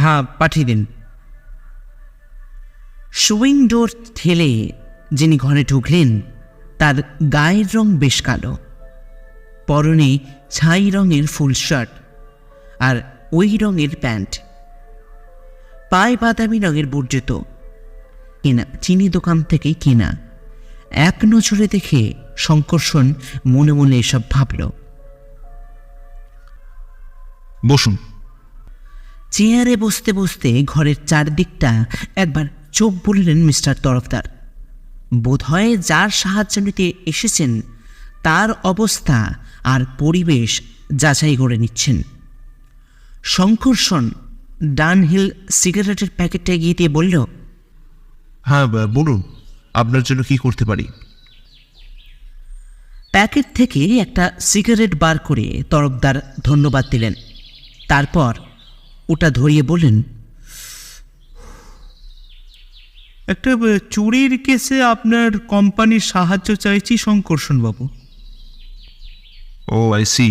হ্যাঁ, পাঠিয়ে দিন। সুইং ডোর ঠেলে যিনি ঘরে ঢুকলেন তার গায়ের রং বেশ কালো, পরনে ছাই রঙের ফুল শার্ট আর ওই রঙের প্যান্ট, পায়ে বাদামি রঙের বুট জুতো, কেনা চিনি দোকান থেকে কেনা। এক নজরে দেখে শঙ্কর্ষণ মনে মনে এসব ভাবল। বসুন। চেয়ারে বসতে বসতে ঘরের চারদিকটা একবার চোখ বুলিলেন মিস্টার তরফদার। বোধহয় যার সাহায্য নিতে এসেছেন তার অবস্থা আর পরিবেশ যাচাই করে নিচ্ছেন। শঙ্কর্ষণ ডানহিল সিগারেটের প্যাকেটটা এগিয়ে দিয়ে বলল, হ্যাঁ বলুন, আপনার জন্য কি করতে পারি? প্যাকেট থেকে একটা সিগারেট বার করে তরফদার ধন্যবাদ দিলেন। তারপর ওটা ধরিয়ে বললেন, একটা চুরির কেসে আপনার কোম্পানির সাহায্য চাইছি শঙ্কর্ষণবাবু। ও আই সি।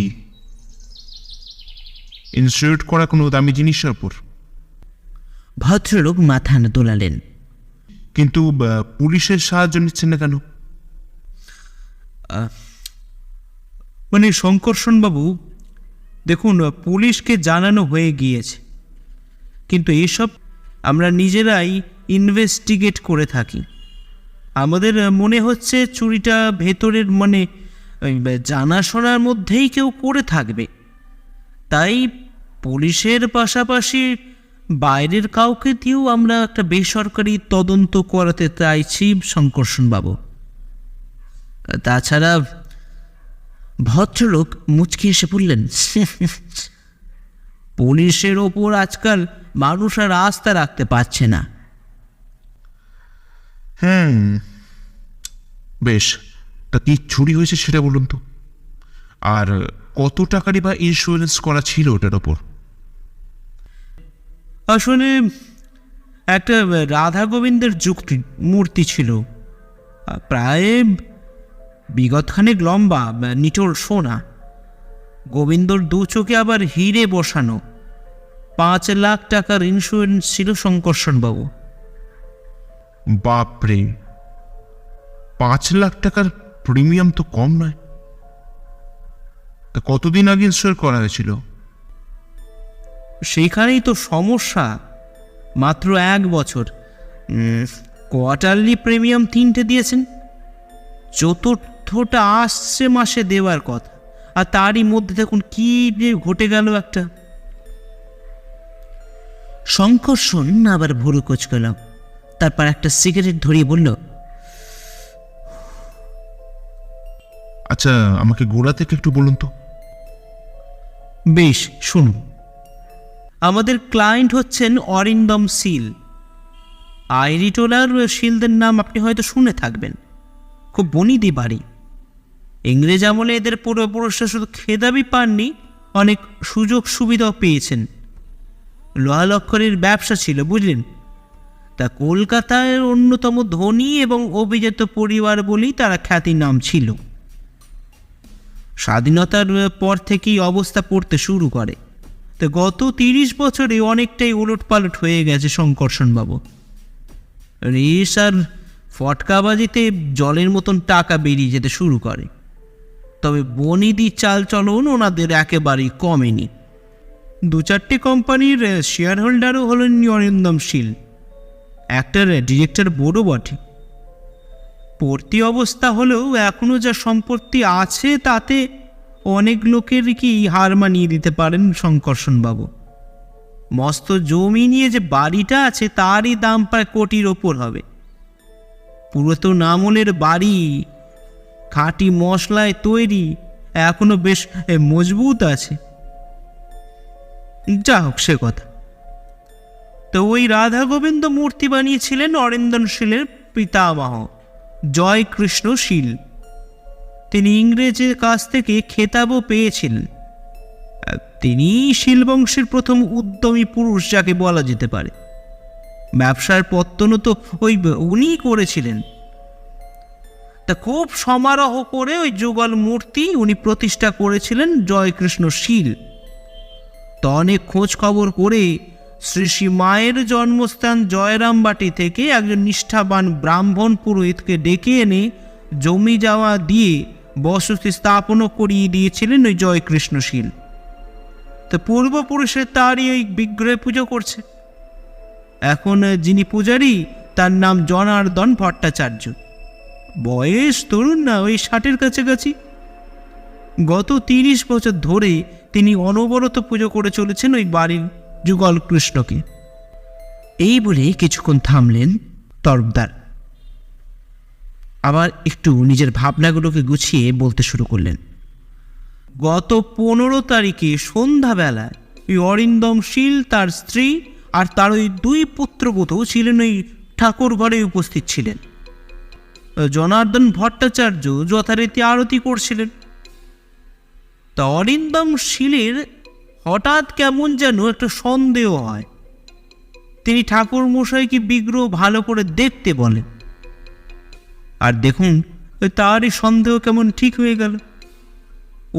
ইনস্যুরেট করা কোনো দামি জিনিসের ওপর? ভদ্রলোক মাথা দোলালেন। কিন্তু পুলিশের সাহায্য নিচ্ছেন না কেন? মানে শঙ্কর্ষণবাবু, দেখুন, পুলিশকে জানানো হয়ে গিয়েছে, কিন্তু এসব আমরা নিজেরাই ইনভেস্টিগেট করে থাকি। আমাদের মনে হচ্ছে চুরিটা ভেতরের মানে জানাশোনার মধ্যেই কেউ করে থাকবে, তাই পুলিশের পাশাপাশি বাইরের কাউকে দিয়েও আমরা একটা বেসরকারি তদন্ত করাতে চাইছি শঙ্কর্ষণবাবু। তাছাড়া ভদ্রলোক মুচকি এসে বললেন, পুলিশের ওপর আজকাল মানুষ আর আস্থা রাখতে পারছে না। বেশ, তা কি চুরি হয়েছে সেটা বলুন তো। আর কত টাকারই বা ইন্স্যুরেন্স করা ছিল ওটার ওপর? আসলে একটা রাধা গোবিন্দের যুক্তি মূর্তি ছিল, প্রায় বিগতখানেক লম্বা, নিটোল সোনা। গোবিন্দর দু চোখে আবার হিরে বসানো। 5 লাখ টাকার ইন্স্যুরেন্স ছিল শঙ্কর্ষণবাবু। বাপরে, 5 লাখ টাকার প্রিমিয়াম তো কম নয়। তা কতদিন আগে ইন্স্যুর করা হয়েছিল? সেইখানেই তো সমস্যা, মাত্র 1 বছর। কোয়ার্টারলি প্রিমিয়াম 3টে দিয়েছেন, চতুর্থটা আসছে মাসে দেওয়ার কথা, আর তারই মধ্যে দেখুন কি ঘটে গেল একটা। শঙ্কর্ষণ আবার ভুরু কোঁচকাল, তারপর একটা সিগারেট ধরিয়ে বলল, আচ্ছা, আমাকে গোড়া থেকে একটু বলুন তো। বেশ, শুনুন। আমাদের ক্লায়েন্ট হচ্ছেন অরিন্দম শীল। আইরিটোলার শীলদের নাম আপনি হয়তো শুনে থাকবেন। খুব বনিদি বাড়ি। ইংরেজ আমলে এদের পূর্বপুরুষরা শুধু খেতাবি পাননি, অনেক সুযোগ সুবিধাও পেয়েছেন। লোহা লক্করের ব্যবসা ছিল, বুঝলেন। তা কলকাতার অন্যতম ধনী এবং অভিজাত পরিবার বলেই তারা খ্যাতির নাম ছিল। স্বাধীনতার পর থেকেই অবস্থা পড়তে শুরু করে। তো গত 30 বছরে অনেকটাই উলটপালট হয়ে গেছে শঙ্কর্ষণবাবু। রেস আর ফটকাবাজিতে জলের মতন টাকা বেরিয়ে যেতে শুরু করে। তবে বনিদি চাল চলন ওনাদের একেবারেই কমেনি। 2-4টে কোম্পানির শেয়ার হোল্ডারও হলেন অরিন্দম শীল। একটার ডিরেক্টর বোর্ডও বটে। পড়তি অবস্থা হলেও এখনও যা সম্পত্তি আছে তাতে অনেক লোকের কি হার মানিয়ে দিতে পারেন শঙ্কর্ষণবাবু। মস্ত জমি নিয়ে যে বাড়িটা আছে তারই দাম প্রায় কোটির ওপর হবে। পুরাতন আমলের বাড়ি, খাঁটি মশলায় তৈরি, এখনো বেশ মজবুত আছে। যা হোক, সে কথা। তো ওই রাধা গোবিন্দ মূর্তি বানিয়েছিলেন অরিন্দম শীলের পিতামহ জয়কৃষ্ণ শীল। তিনি ইংরেজের কাছ থেকে খেতাবও পেয়েছিলেন। তিনি শীল বংশের প্রথম উদ্যমী পুরুষ যাকে বলা যেতে পারে। ব্যবসার পত্তনও তো উনিই করেছিলেন। তা খুব সমারোহ করে ওই যুগল মূর্তি উনি প্রতিষ্ঠা করেছিলেন জয়কৃষ্ণ শীল। তো অনেক খোঁজ খবর করে শ্রী শ্রী মায়ের জন্মস্থান জয়রামবাটি থেকে একজন নিষ্ঠাবান ব্রাহ্মণ পুরোহিতকে ডেকে এনে জমি যাওয়া দিয়ে বসতি স্থাপনও করিয়ে দিয়েছিলেন ওই জয়কৃষ্ণশীল। তো পূর্বপুরুষের তারই ওই বিগ্রহে পুজো করছে। এখন যিনি পূজারী তার নাম জনার্দন ভট্টাচার্য। বয়স তরুণ না, ওই 60-এর কাছাকাছি। গত 30 বছর ধরে তিনি অনবরত পুজো করে চলেছেন ওই বাড়ির যুগল কৃষ্ণকে। এই বলে কিছুক্ষণ থামলেন তরফদার, আবার একটু নিজের ভাবনাগুলোকে গুছিয়ে বলতে শুরু করলেন। গত 15 তারিখে সন্ধ্যাবেলায় ওই অরিন্দম শীল, তার স্ত্রী আর তার ওই 2 পুত্রবধূ ছিলেন ওই ঠাকুর ঘরে উপস্থিত ছিলেন। জনার্দন ভট্টাচার্য যথারীতি আরতি করছিলেন। তা অরিন্দম শীলের হঠাৎ কেমন যেন একটা সন্দেহ হয়। তিনি ঠাকুর মশাইকে বিগ্রহ ভালো করে দেখতে বলেন। আর দেখুন, তারই সন্দেহ কেমন ঠিক হয়ে গেল।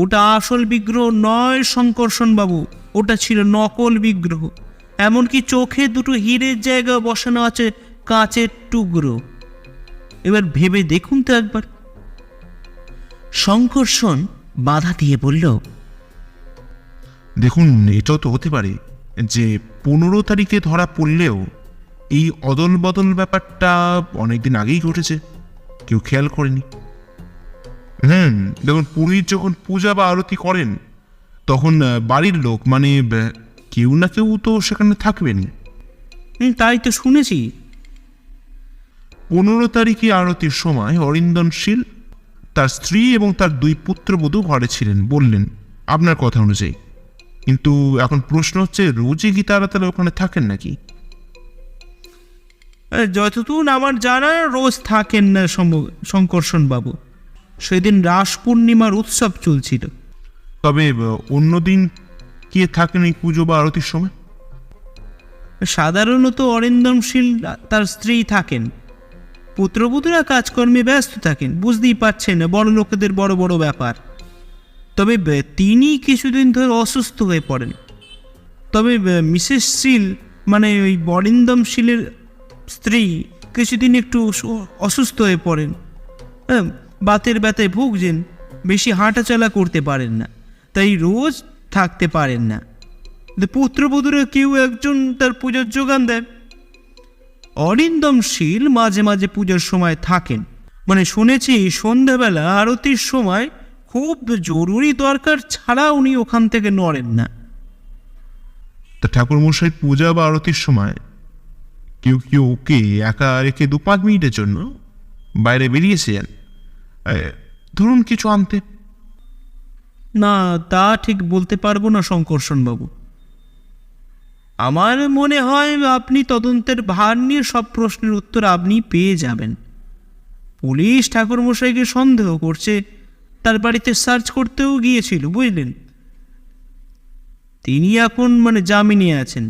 ওটা আসল বিগ্রহ নয় শঙ্কর্ষণ বাবু, ওটা ছিল নকল বিগ্রহ। এমনকি চোখে 2 হীরের জায়গায় বসানো আছে কাঁচের টুকরো। এবার ভেবে দেখুন তো একবার। শঙ্কর্ষণ বাধা দিয়ে বলল, দেখুন, এটাও তো হতে পারে যে 15 তারিখে ধরা পড়লেও এই অদল বদল ব্যাপারটা অনেকদিন আগেই ঘটেছে, কেউ খেয়াল করেনি। দেখুন, পুরোহিত যখন পূজা বা আরতি করেন তখন বাড়ির লোক মানে কেউ না কেউ তো সেখানে থাকবেন। তাই তো শুনেছি। 15 তারিখে আরতির সময় অরিন্দম শীল, তার স্ত্রী এবং তার 2 পুত্রবধূ ঘরে ছিলেন বললেন আপনার কথা অনুযায়ী। কিন্তু এখন প্রশ্ন হচ্ছে, রোজই কি তারা তাহলে ওখানে থাকেন নাকি? যতদূর আমার জানা রোজ থাকেন না শঙ্কর্ষণ বাবু। সেদিন রাস পূর্ণিমার উৎসব চলছিল। তবে অন্যদিন কে থাকেন এই পুজো বা আরতির সময়? সাধারণত অরিন্দমশীল তার স্ত্রী থাকেন, পুত্রবধূরা কাজকর্মে ব্যস্ত থাকেন। বুঝতেই পারছেন, বড় লোকেদের বড় বড় ব্যাপার। তবে তিনি কিছুদিন ধরে অসুস্থ হয়ে পড়েন। তবে মিসেস শীল মানে ওই অরিন্দমশীলের স্ত্রী কিছুদিন একটু অসুস্থ হয়ে পড়েন। বাতের ব্যথায় ভুগছেন, বেশি হাঁটাচলা করতে পারেন না, তাই রোজ থাকতে পারেন না। পুত্রবধূরা কেউ একজন তার পুজোর যোগান দেন। অরিন্দমশীল মাঝে মাঝে পুজোর সময় থাকেন। মানে শুনেছি সন্ধ্যাবেলা আরতির সময় খুব জরুরি দরকার ছাড়া উনি ওখান থেকে নড়েন না। তা ঠাকুর মশাই পূজা বা আরতির সময় কেউ কেউ ওকে একা রেখে 2-5 মিনিটের জন্য বাইরে বেরিয়েছেন, ধরুন কিছু আনতে? না, তা ঠিক বলতে পারবো না শঙ্কর্ষণ বাবু। আমার মনে হয় আপনি তদন্তের ভার নিয়ে সব প্রশ্নের উত্তর আপনি পেয়ে যাবেন। পুলিশ ঠাকুরমশাইকে সন্দেহ করছে, তার বাড়িতে সার্চ করতেও গিয়েছিল, বুঝলেন। তিনি এখন জামিনে আছেন।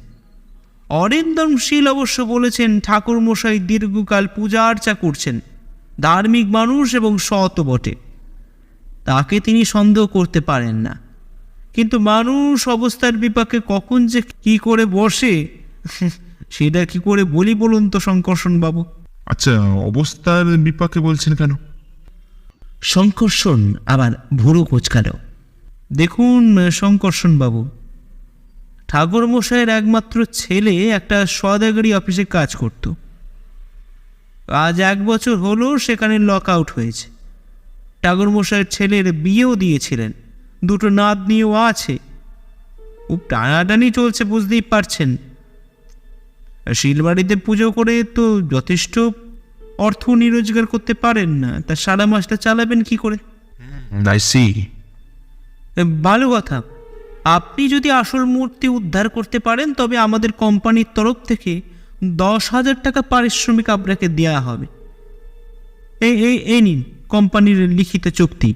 অরিন্দমশীল অবশ্য বলেছেন ঠাকুরমশাই দীর্ঘকাল পূজা আর্চা করছেন, ধার্মিক মানুষ এবং সৎ বটে, তাকে তিনি সন্দেহ করতে পারেন না। কিন্তু মানুষ অবস্থার বিপাকে কখন যে কি করে বসে সেটা কি করে বলি বলুন তো শঙ্কর্ষণ বাবু। আচ্ছা, অবস্থার বিপাকে বলছেন কেন? শঙ্কর্ষণ আবার ভুরু কোঁচকাল। দেখুন শঙ্কর্ষণ বাবু, ঠাকুরমশাইয়ের একমাত্র ছেলে একটা সওদাগরি অফিসে কাজ করত। আজ 1 বছর হলো সেখানে লক আউট হয়েছে। ঠাকুরমশাইয়ের ছেলের বিয়েও দিয়েছিলেন, 2 নাতনিও আছে। খুব টানাটানি চলছে, বুঝতেই পারছেন। শিলবাড়িতে পুজো করে তো যথেষ্ট অর্থ রোজগার করতে পারেন না, তা সারা মাসটা চালাবেন কি করে? I see. ভালো কথা, আপনি যদি আসল মূর্তি উদ্ধার করতে পারেন তবে আমাদের কোম্পানির তরফ থেকে 10,000 টাকা পারিশ্রমিক আপনাকে দেওয়া হবে। এই নিন কোম্পানির লিখিত চুক্তি।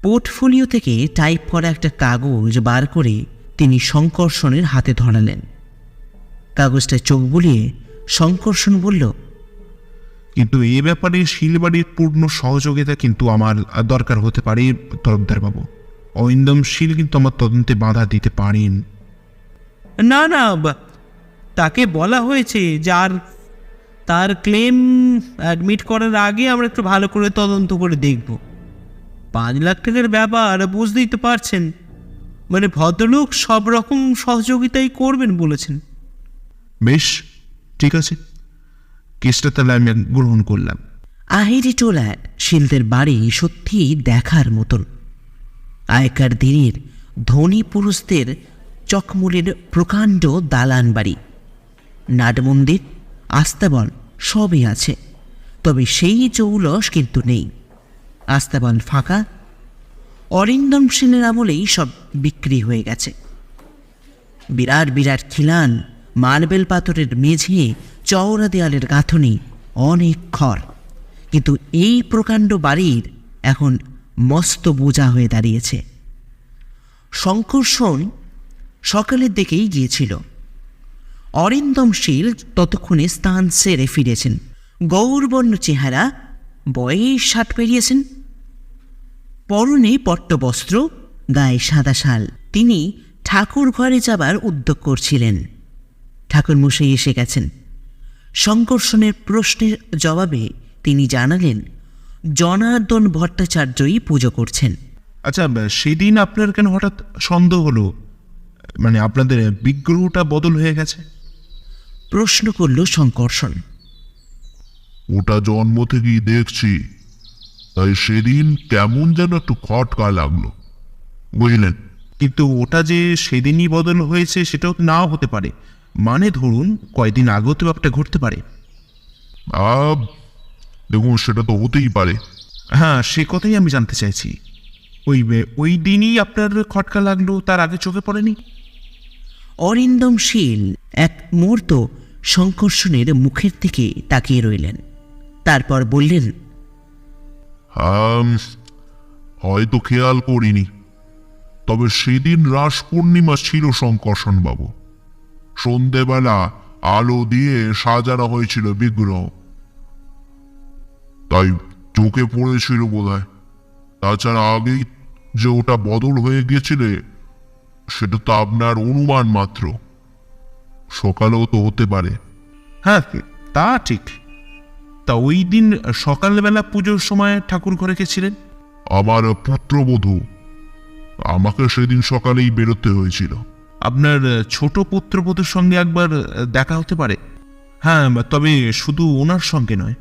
পোর্টফোলিও থেকে টাইপ করা একটা কাগজ বার করে তিনি শঙ্কর্ষণের হাতে ধরালেন। কাগজটা চোখ বুলিয়ে শঙ্কর্ষণ বলল, কিন্তু এ ব্যাপারে শিলবাড়ির পূর্ণ সহযোগিতা কিন্তু আমার দরকার হতে পারে তরফদার বাবু। অরিন্দম শীল কিন্তু আমার তদন্তে বাধা দিতে পারেন। না, তাকে বলা হয়েছে যে তার ক্লেম অ্যাডমিট করার আগে আমরা একটু ভালো করে তদন্ত করে দেখব। 5 লাখ টাকার ব্যাপার, বুঝতেই তো পারছেন। মানে ভদ্রলোক সব রকম সহযোগিতাই করবেন বলেছেন। বেশ, ঠিক আছে, কেসটা তাহলে আমি গ্রহণ করলাম। আহেরি টোলা শিলদের বাড়ি সত্যিই দেখার মতন। আগেকার দিনের ধনী পুরুষদের চকমুলের প্রকাণ্ড দালান বাড়ি, নাট মন্দির, আস্তাবল সবই আছে, তবে সেই জৌলস কিন্তু নেই। আস্তাবল ফাঁকা। অরিন্দম সেনের আমলেই সব বিক্রি হয়ে গেছে। বিরাট বিরাট খিলান, মার্বেল পাথরের মেঝে, চওড়া দেয়ালের গাঁথনি, অনেক খড়। কিন্তু এই প্রকাণ্ড বাড়ির এখন মস্ত বোঝা হয়ে দাঁড়িয়েছে। শঙ্করসন সকালের দিকেই গিয়েছিল। অরিন্দম শীল ততক্ষণে স্থান সেরে ফিরেছেন। গৌরবর্ণ চেহারা, বয়স 60 পেরিয়েছেন, পরনে পট্টবস্ত্র, গায়ে সাদা শাল। তিনি ঠাকুর ঘরে যাবার উদ্যোগ করছিলেন। ঠাকুরমশাই এসে গেছেন। শঙ্করসনের প্রশ্নের জবাবে তিনি জানালেন জনার্দন ভট্টাচার্যই পুজো করছেন। আচ্ছা, সেদিন আপনার কেন হঠাৎ সন্দেহ হলো, মানে আপনাদের বিগ্রহটা বদল হয়ে গেছে? প্রশ্ন করল শঙ্করসন। ওটা জন্ম থেকেই দেখছি, তাই সেদিন কেমন যেন একটু খটকা লাগলো, বুঝলেন? কিন্তু ওটা যে সেদিনই বদল হয়েছে সেটাও নাও হতে পারে। মানে ধরুন কয়দিন আগেও তো ব্যাপারটা ঘটতে পারে। দেখুন, সেটা তো হতেই পারে। হ্যাঁ, সে কথাই আমি জানতে চাইছি। ওই দিনই আপনার খটকা লাগলো, তার আগে চোখে পড়েনি? অরিন্দম শীল এক মুহূর্ত শঙ্করসনের মুখের দিকে তাকিয়ে রইলেন, তারপর বললেন, হয়তো খেয়াল করিনি, তবে সেদিন রাস পূর্ণিমা ছিল শঙ্করসন বাবু। সন্ধেবেলা আলো দিয়ে সাজানো হয়েছিল বিগ্রহ, তাই চোখে পড়েছিল বোধহয়। তাছাড়া আগেই যে ওটা বদল হয়ে গিয়েছিল সেটা তো আপনার অনুমান মাত্র, সকালেও তো হতে পারে। হ্যাঁ, তা ঠিক। তা ওই দিন সকালবেলা পুজোর সময় ঠাকুর ঘরে গেছিলেন? আমার পুত্রবধূ, আমাকে সেদিন সকালেই বেরোতে হয়েছিল। আপনার ছোট পুত্রবধূর সঙ্গে একবার দেখা হতে পারে? হ্যাঁ, তবে শুধু ওনার সঙ্গে নয়,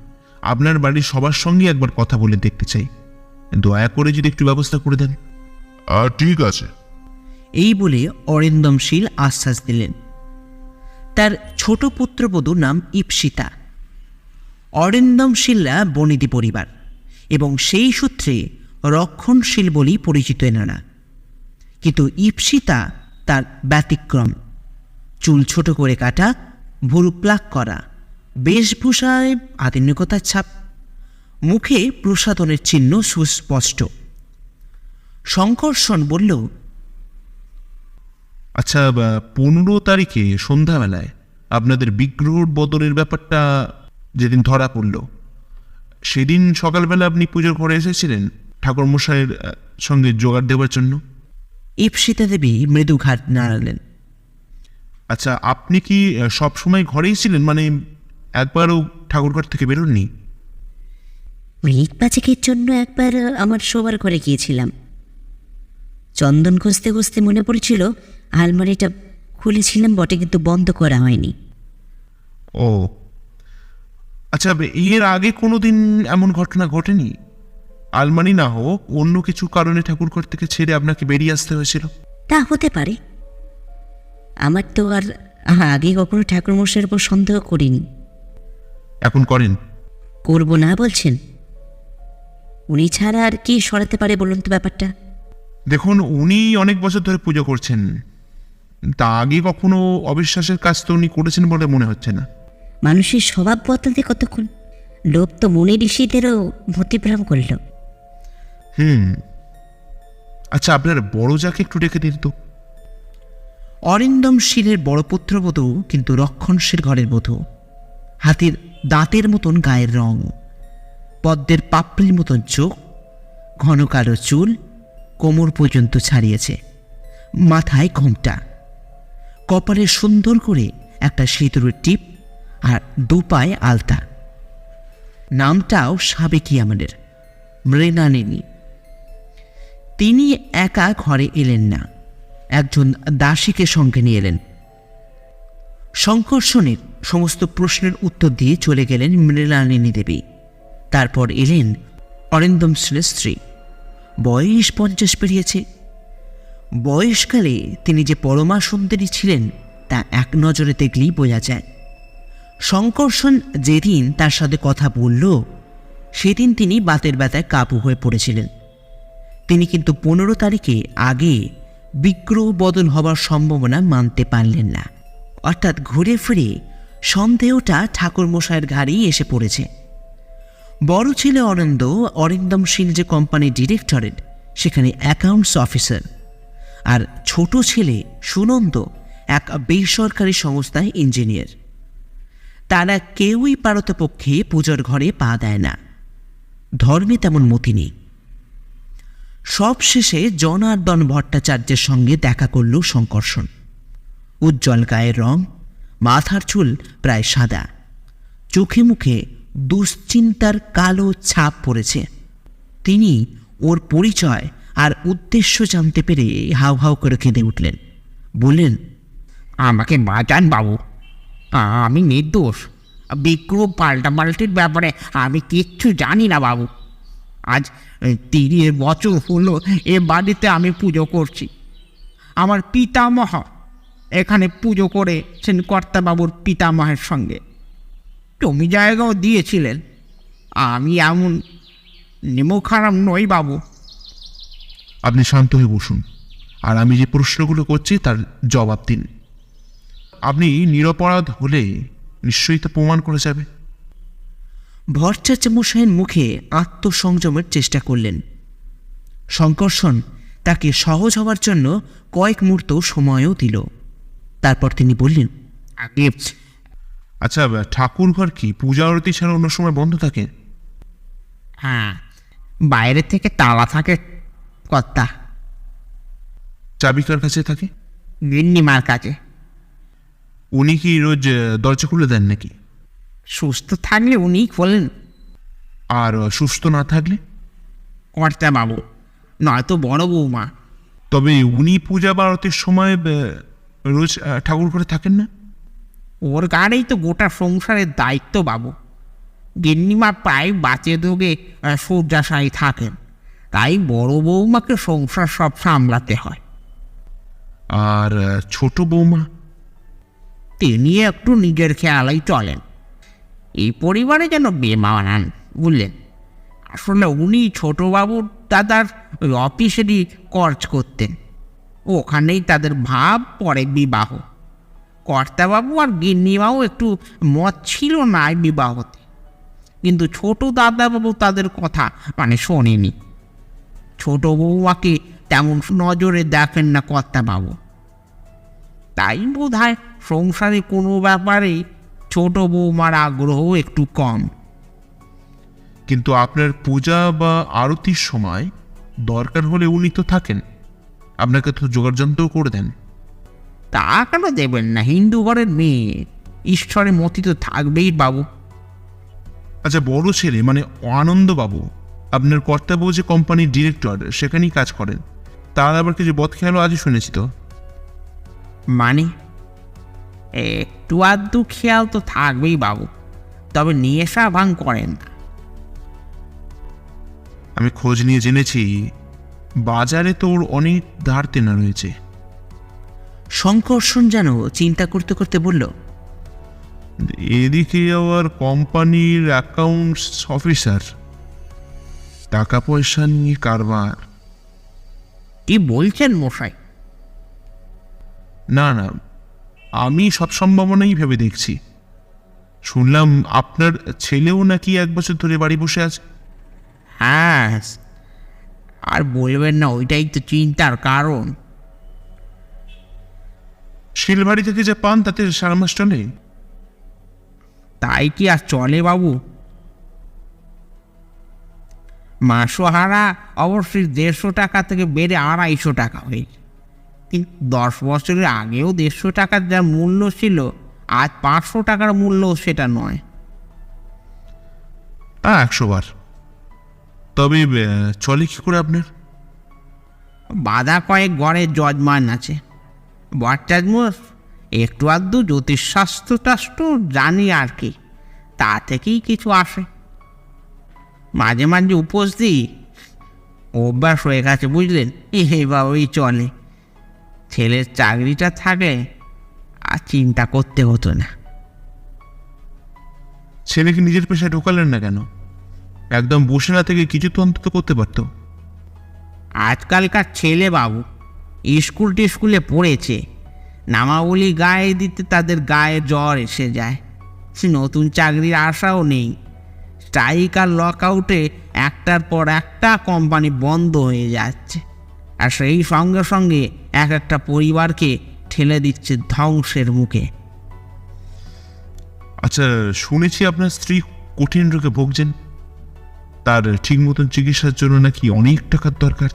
আপনার বাড়ির সবার সঙ্গে একবার কথা বলে দেখতে চাই। দয়া করে যদি একটু ব্যবস্থা করে দেন। ঠিক আছে। এই বলে অরিন্দম শীল আশ্বাস দিলেন। তার ছোট পুত্রবধূর নাম ইপ্সিতা। অরিন্দম শীলরা বনিদি পরিবার এবং সেই সূত্রে রক্ষণশীল বলেই পরিচিত এনারা। কিন্তু ইপ্সিতা তার ব্যতিক্রম। চুল ছোট করে কাটা, ভুরু প্লাক করা, বেশভূষায় আধুনিকতার ছাপ, মুখে প্রসাদনের চিহ্ন সুস্পষ্ট। শঙ্করসন বলল, আচ্ছা, 15 তারিখে সন্ধ্যাবেলায় আপনাদের বিগ্রহর বদলের ব্যাপারটা যেদিন ধরা পড়ল, সেদিন সকালবেলা আপনি পুজোর ঘরে এসেছিলেন ঠাকুরমশাইয়ের সঙ্গে জোগাড় দেওয়ার জন্য? ইপ্সিতা দেবী মৃদু ঘাট নাড়ালেন। আচ্ছা, আপনি কি সব সময় ঘরেই ছিলেন? মানে একবারও ঠাকুরঘর থেকে বেরোননি? মিনিট 5 জন্য একবার আমার শোবার ঘরে গিয়েছিলাম। চন্দন খুঁজতে খুঁজতে মনে পড়েছিল আলমারিটা খুলেছিলাম বটে, কিন্তু বন্ধ করা হয়নি। ও আচ্ছা, এর আগে কোনোদিন এমন ঘটনা ঘটেনি? আলমারি না হোক, অন্য কিছু কারণে ঠাকুরঘর থেকে ছেড়ে আপনাকে বেরিয়ে আসতে হয়েছিল? তা হতে পারে। আমার তো আর আগে কখনো ঠাকুরমশাইয়ের উপর সন্দেহ করিনি। এখন করেন? করব না বলছেন? উনি ছাড়া আর কি সরাতে পারে বলুন তো ব্যাপারটা? দেখুন, উনি অনেক বছর ধরে পুজো করছেন, তা আগে কখনো অবিশ্বাসের কাজ তো উনি করেছেন বলে মনে হচ্ছে না। মানুষের স্বভাব বদলাতে কতক্ষণ? লোভ তো মনে ঋষিদেরও মতিভ্রম করল। আচ্ছা, আপনার বড় যাকে একটু ডেকে দিন তো। অরিন্দম শীলের বড় পুত্রবধূ কিন্তু রক্ষণশীল ঘরের বধূ। হাতির দাঁতের মতন গায়ের রং, পদ্মের পাপড়ির মতন চোখ, ঘন কালো চুল কোমর পর্যন্ত ছাড়িয়েছে, মাথায় ঘোমটা, কপালে সুন্দর করে একটা সিঁদুরের টিপ আর দুপায়ে আলতা। নামটাও সাবেকি আমাদের, মৃণালিনী। তিনি একা ঘরে এলেন না, একজন দাসীকে সঙ্গে নিয়ে এলেন। শঙ্কর্ষণের সমস্ত প্রশ্নের উত্তর দিয়ে চলে গেলেন মৃণালিনী দেবী। তারপর এলেন অরিন্দম সেনের স্ত্রী। বয়স 50 পেরিয়েছে। বয়সকালে তিনি যে পরমা সুন্দরী ছিলেন তা এক নজরে দেখলেই বোঝা যায়। শঙ্কর্ষণ যেদিন তার সাথে কথা বলল সেদিন তিনি বাতের ব্যথায় কাবু হয়ে পড়েছিলেন। তিনি কিন্তু 15 তারিখে আগে বিগ্রহ বদল হবার সম্ভাবনা মানতে পারলেন না। অর্থাৎ ঘুরে ফিরে সন্দেহটা ঠাকুরমশাইয়ের ঘাড়েই এসে পড়েছে। বড় ছেলে অরিন্দম শীল যে কোম্পানির ডিরেক্টরেট, সেখানে অ্যাকাউন্টস অফিসার, আর ছোট ছেলে সুনন্দ এক বেসরকারি সংস্থায় ইঞ্জিনিয়ার। তারা কেউই পারতপক্ষে পুজোর ঘরে পা দেয় না, ধর্মে তেমন মতি নেই। সব শেষে জনার্দন ভট্টাচার্যের সঙ্গে দেখা করল শঙ্কর্ষণ। উজ্জ্বল গায়ের রং, মাথার চুল প্রায় সাদা, চোখে মুখে দুশ্চিন্তার কালো ছাপ পড়েছে। তিনি ওর পরিচয় আর উদ্দেশ্য জানতে পেরে হাউ হাউ করে কেঁদে উঠলেন। বললেন, আমাকে বাঁচান বাবু, আমি নির্দোষ। বিক্রম পাল্টাপাল্টির ব্যাপারে আমি কিচ্ছু জানি না বাবু। আজ 30 বছর হলো এ বাড়িতে আমি পুজো করছি। আমার পিতামহ এখানে পুজো করেছেন কর্তাবাবুর পিতামহের সঙ্গে, জমি জায়গাও দিয়েছিলেন। আমি এমন নিমখারাম নই বাবু। আপনি শান্ত হয়ে বসুন, আর আমি যে প্রশ্নগুলো করছি তার জবাব দিন। আপনি নিরপরাধ হলে নিশ্চয়ই তা প্রমাণ করে যাবে। ভট্টাচার্য মশাইয়ের মুখে আত্মসংযমের চেষ্টা করলেন। শঙ্কর্ষণ তাকে সহজ হওয়ার জন্য কয়েক মুহূর্ত সময়ও দিল। তারপর তিনি বললেন, আগে আচ্ছা, ঠাকুর ঘর কি পূজা আরতি ছাড়া অন্য সময় বন্ধ থাকে? হ্যাঁ, বাইরে থেকে তালা থাকে কর্তা, চাবি কার কাছে থাকে? গিন্নিমার কাছে। উনি কি রোজ দরজা খুলে দেন নাকি? সুস্থ থাকলে উনি খোলেন, আর সুস্থ না থাকলে? কর্তা বাবু নয়তো বড় বৌমা। তবে উনি পূজা বা আরতির সময় রোজ ঠাকুর ঘরে থাকেন না? ওর গাড়েই তো গোটা সংসারের দায়িত্ব বাবু। গিন্নিমা প্রায় বাঁচে দোগে শয্যাশায়ী থাকেন, তাই বড় বৌমাকে সংসার সব সামলাতে হয়। আর ছোট বৌমা? তিনি একটু নিজের খেয়ালেই চলেন। এই পরিবারে যেন বেমানান, বুঝলেন। আসলে উনি ছোটবাবুর দাদার ওই অফিসেরই কাজ করতেন, ওখানেই তাদের ভাব পরে বিবাহ। কর্তাবাবু আর গিন্নিমাও একটু মত ছিল না এই বিবাহতে, কিন্তু ছোট দাদাবাবু তাদের কথা শোনেনি। ছোট বৌমাকে তেমন নজরে দেখেন না কর্তাবাবু, তাই বোধ হয় সংসারে কোনো ব্যাপারে ছোট বৌমার আগ্রহ একটু কম। কিন্তু আপনার পূজা বা আরতির সময় দরকার হলে উনি তো থাকেন, আপনাকে তো জোগাড় যন্ত্রও করে দেন। তা কেন দেবেন না? হিন্দু ঘরের মেয়ে, ঈশ্বরের মতি তো থাকবেই বাবু। আচ্ছা, বড় ছেলে মানে আনন্দবাবু, আপনার কর্তাবাবু যে কোম্পানির ডিরেক্টর সেখানেই কাজ করেন, তার আবার কিছু বদ খেয়ালও আজই শুনেছি তো। মানে একটু আধটু খেয়াল তো থাকবেই বাবু, তবে নেশা ভাঙ করেন না। আমি খোঁজ নিয়ে জেনেছি বাজারে তো ওর অনেক ধার দেনা রয়েছে। শঙ্কর্ষণ যেন চিন্তা করতে করতে বলল, এদিকে আবার কোম্পানির অ্যাকাউন্টস অফিসার, টাকা পয়সা নিয়ে কারবার। কি বলছেন মশাই? না না, আমি সব সম্ভাবনাই ভেবে দেখছি। শুনলাম আপনার ছেলেও নাকি 1 বছর ধরে বাড়ি বসে আছে। হ্যাঁ, আর বলবেন না, ওইটাই তো চিন্তার কারণ। শিলবাড়ি থেকে যা পান তাতে সারা মাস চলে? তাই কি আর চলে বাবু? মাসোহারা অবশ্যই 150 টাকা থেকে বেড়ে 250 টাকা হয়েছে, কিন্তু 10 বছরের আগেও 150 টাকার যা মূল্য ছিল আজ 500 টাকার মূল্য সেটা নয়। তা 100 বার। তবে চলে কি করে আপনার? বাধা কয়েক ঘরের যজমান আছে, ভট্টাচার্য একটু আধটু জ্যোতিষশাস্ত্র টাস্ত্র জানি আর কি, তা থেকেই কিছু আসে। মাঝে মাঝে উপোস দিই, অভ্যাস হয়ে গেছে বুঝলেন, এইভাবেই চলে। ছেলের চাকরিটা থাকলে আর চিন্তা করতে হতো না। ছেলেকে নিজের পেশায় ঢোকালেন না কেন? একদম বসে না থেকে কিছু তো অন্তত করতে পারতো। আজকালকার ছেলে বাবু স্কুল টিস্কুলে পড়েছে, নামাবলি গায়ে দিতে তাদের গায়ে জ্বর এসে যায়। নতুন চাকরির আশাও নেই। স্ট্রাইক আর লক আউটে একটার পর একটা কোম্পানি বন্ধ হয়ে যাচ্ছে, আর সেই সঙ্গে সঙ্গে এক একটা পরিবারকে ঠেলে দিচ্ছে ধ্বংসের মুখে। আচ্ছা, শুনেছি আপনার স্ত্রী কঠিন রোগে ভুগছেন, তার ঠিক মতন চিকিৎসার জন্য নাকি অনেক টাকার দরকার।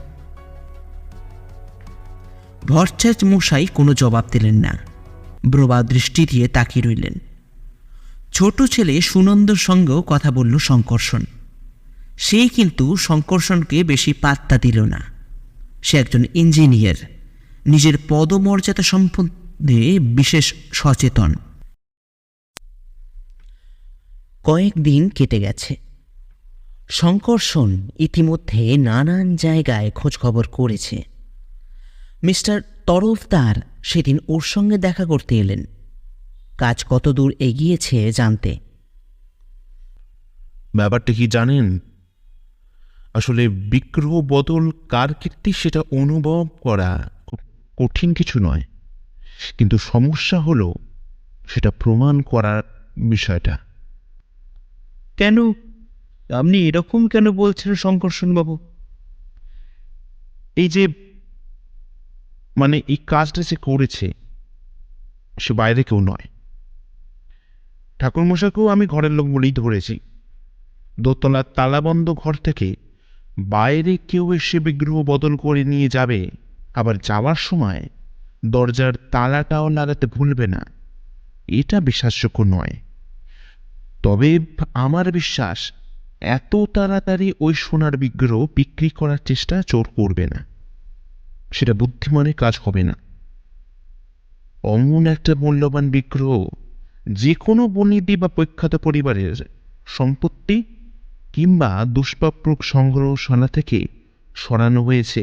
ভট্টাচার্য মশাই কোনো জবাব দিলেন না, ব্রবা দৃষ্টি দিয়ে তাকিয়ে রইলেন। ছোট ছেলে সুনন্দর সঙ্গেও কথা বলল শঙ্কর্ষণ। সে কিন্তু শঙ্কর্ষণকে বেশি পাত্তা দিল না। সে একজন ইঞ্জিনিয়ার, নিজের পদমর্যাদা সম্বন্ধে বিশেষ সচেতন। কয়েকদিন কেটে গেছে। শঙ্কর্ষণ ইতিমধ্যে নানান জায়গায় খোঁজখবর করেছে। মিস্টার তরফদার সেদিন ওর সঙ্গে দেখা করতে এলেন, কাজ কত দূর এগিয়েছে জানতে। ব্যাপারটা কি জানেন? আসলে বিগ্রহ বদল কার কীর্তি সেটা অনুভব করা খুব কঠিন কিছু নয়, কিন্তু সমস্যা হলো সেটা প্রমাণ করার বিষয়টা। কেন আপনি এরকম কেন বলছেন শঙ্কর্ষণবাবু? এই যে মানে এই কাজটা যে করেছে সে বাইরে কেউ নয়। ঠাকুরমশাইকেও আমি ঘরের লোক বলেই ধরেছি। দোতলার তালাবন্ধ ঘর থেকে বাইরে কেউ এসে বিগ্রহ বদল করে নিয়ে যাবে, আবার যাওয়ার সময় দরজার তালাটাও লাগাতে ভুলবে না, এটা বিশ্বাসযোগ্য নয়। তবে আমার বিশ্বাস এত তাড়াতাড়ি ওই সোনার বিগ্রহ বিক্রি করার চেষ্টা চোর করবে না, সেটা বুদ্ধিমানের কাজ হবে না। অমন একটা মূল্যবান বিগ্রহ যে কোনো বনিদি বা প্রখ্যাত পরিবারের সম্পত্তি কিংবা দুষ্প্রাপ্য সংগ্রহশালা থেকে সরানো হয়েছে,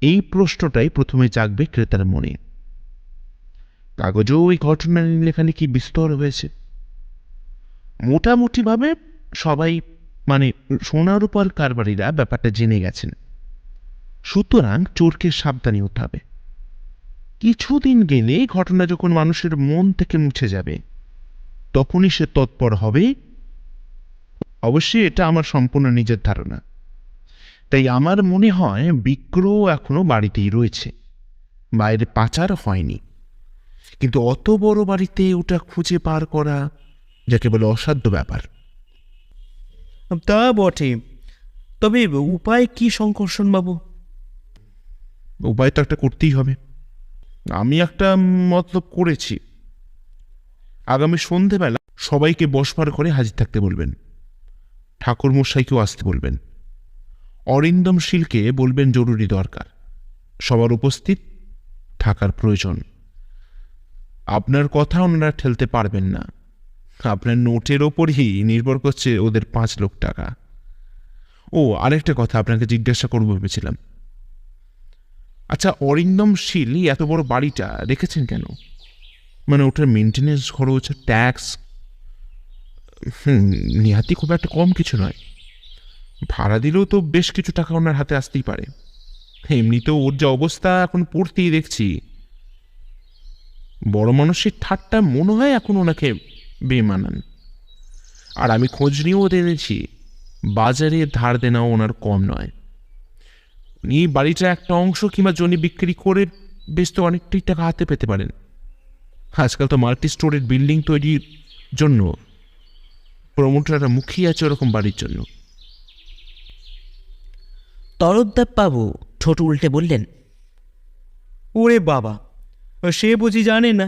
এই প্রশ্নটাই প্রথমে জাগবে ক্রেতার মনে। কাগজেও ওই ঘটনার লেখালেখি বিস্তর হয়েছে। মোটামুটিভাবে সবাই মানে সোনার উপর কারবারিরা ব্যাপারটা জেনে গেছেন। সুতরাং চোরকে সাবধানী হতে হবে। কিছুদিন গেলে ঘটনা যখন মানুষের মন থেকে মুছে যাবে তখনই সে তৎপর হবে। অবশ্যই এটা আমার সম্পূর্ণ নিজের ধারণা। তাই আমার মনে হয় বিগ্রহ এখনো বাড়িতেই রয়েছে, বাইরে পাচার হয়নি। কিন্তু অত বড় বাড়িতে ওটা খুঁজে পার করা যাকে বলে অসাধ্য ব্যাপার। তা বটে, তবে উপায় কি শঙ্কর্ষণবাবু? উপায় তো একটা করতেই হবে। আমি একটা মতলব করেছি। আগামী সন্ধেবেলা সবাইকে বসবার করে হাজির থাকতে বলবেন, ঠাকুরমশাইকেও আসতে বলবেন, অরিন্দম শীলকে বলবেন জরুরি দরকার, সবার উপস্থিত থাকার প্রয়োজন। আপনার কথা ওনারা ঠেলতে পারবেন না, আপনার নোটের ওপরই নির্ভর করছে ওদের 5 লক্ষ টাকা। ও আরেকটা কথা আপনাকে জিজ্ঞাসা করবো ভেবেছিলাম। আচ্ছা, অরিন্দম শীল এত বড় বাড়িটা রেখেছেন কেন? মানে ওটার মেনটেনেন্স খরচ, ট্যাক্স নিহাতি খুব একটা কম কিছু নয়। ভাড়া দিলেও তো বেশ কিছু টাকা ওনার হাতে আসতেই পারে। এমনিতেও ওর যে অবস্থা এখন পড়তেই দেখছি, বড় মানুষের ঠাট্টা মনে হয় এখন ওনাকে বেমানান। আর আমি খোঁজ নিয়েও জেনেছি বাজারে ধার দেনাও ওনার কম নয়। উনি বাড়িটা একটা অংশ কিংবা জমি বিক্রি করে বেশ তো অনেকটাই টাকা হাতে পেতে পারেন। আজকাল তো মাল্টি স্টোরের বিল্ডিং তৈরির জন্য প্রমোটাররা মুখিয়ে আছে ওরকম বাড়ির জন্য। তরফদার বাবু ঠোঁট উল্টে বললেন, ওরে বাবা, সে বুঝি জানে না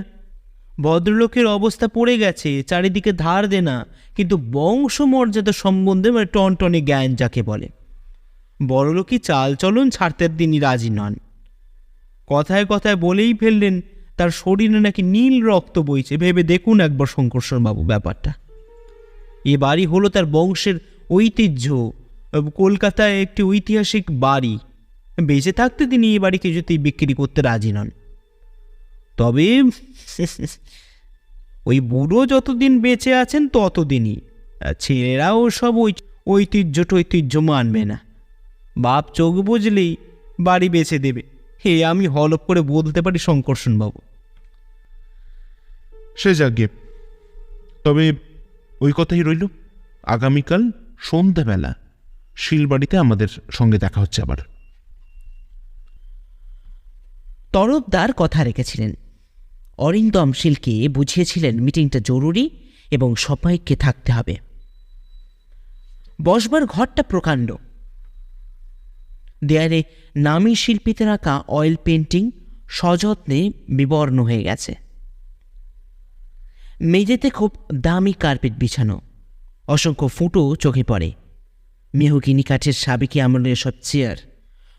ভদ্রলোকের অবস্থা পড়ে গেছে, চারিদিকে ধার দেনা, কিন্তু বংশমর্যাদা সম্বন্ধে টনটনে জ্ঞান যাকে বলে। বড়লোকই চালচলন ছাড়তে তিনি রাজি নন। কথায় কথায় বলেই ফেললেন তার শরীরে নাকি নীল রক্ত বইছে। ভেবে দেখুন একবার শঙ্কর্ষণবাবু ব্যাপারটা। এ বাড়ি হলো তার বংশের ঐতিহ্য, কলকাতায় একটি ঐতিহাসিক বাড়ি। বেঁচে থাকতে তিনি এই বাড়ি কিছুতেই বিক্রি করতে রাজি নন। তবে ওই বুড়ো যতদিন বেঁচে আছেন ততদিনই, ছেলেরাও সব ঐতিহ্য মানবে না। বাপ চোখ বুঝলেই বাড়ি বেচে দেবে, হে আমি হলপ করে বলতে পারি শঙ্কর্ষণবাবু। সে যাগে, তবে ওই কথাই রইল, আগামীকাল সন্ধ্যাবেলা শিলবাড়িতে আমাদের সঙ্গে দেখা হচ্ছে আবার। তরফদার কথা রেখেছিলেন। অরিন্দম শীলকে বুঝিয়েছিলেন মিটিংটা জরুরি এবং সবাইকে থাকতে হবে। বসবার ঘরটা প্রকাণ্ড। দেয়ালে নামী শিল্পীদের আঁকা অয়েল পেন্টিং সযত্নে বিবর্ণ হয়ে গেছে। মেঝেতে খুব দামি কার্পেট বিছানো, অসংখ্য ফুটো চোখে পড়ে। মেহগিনি কাঠের সাবেকি আমলের সব চেয়ার,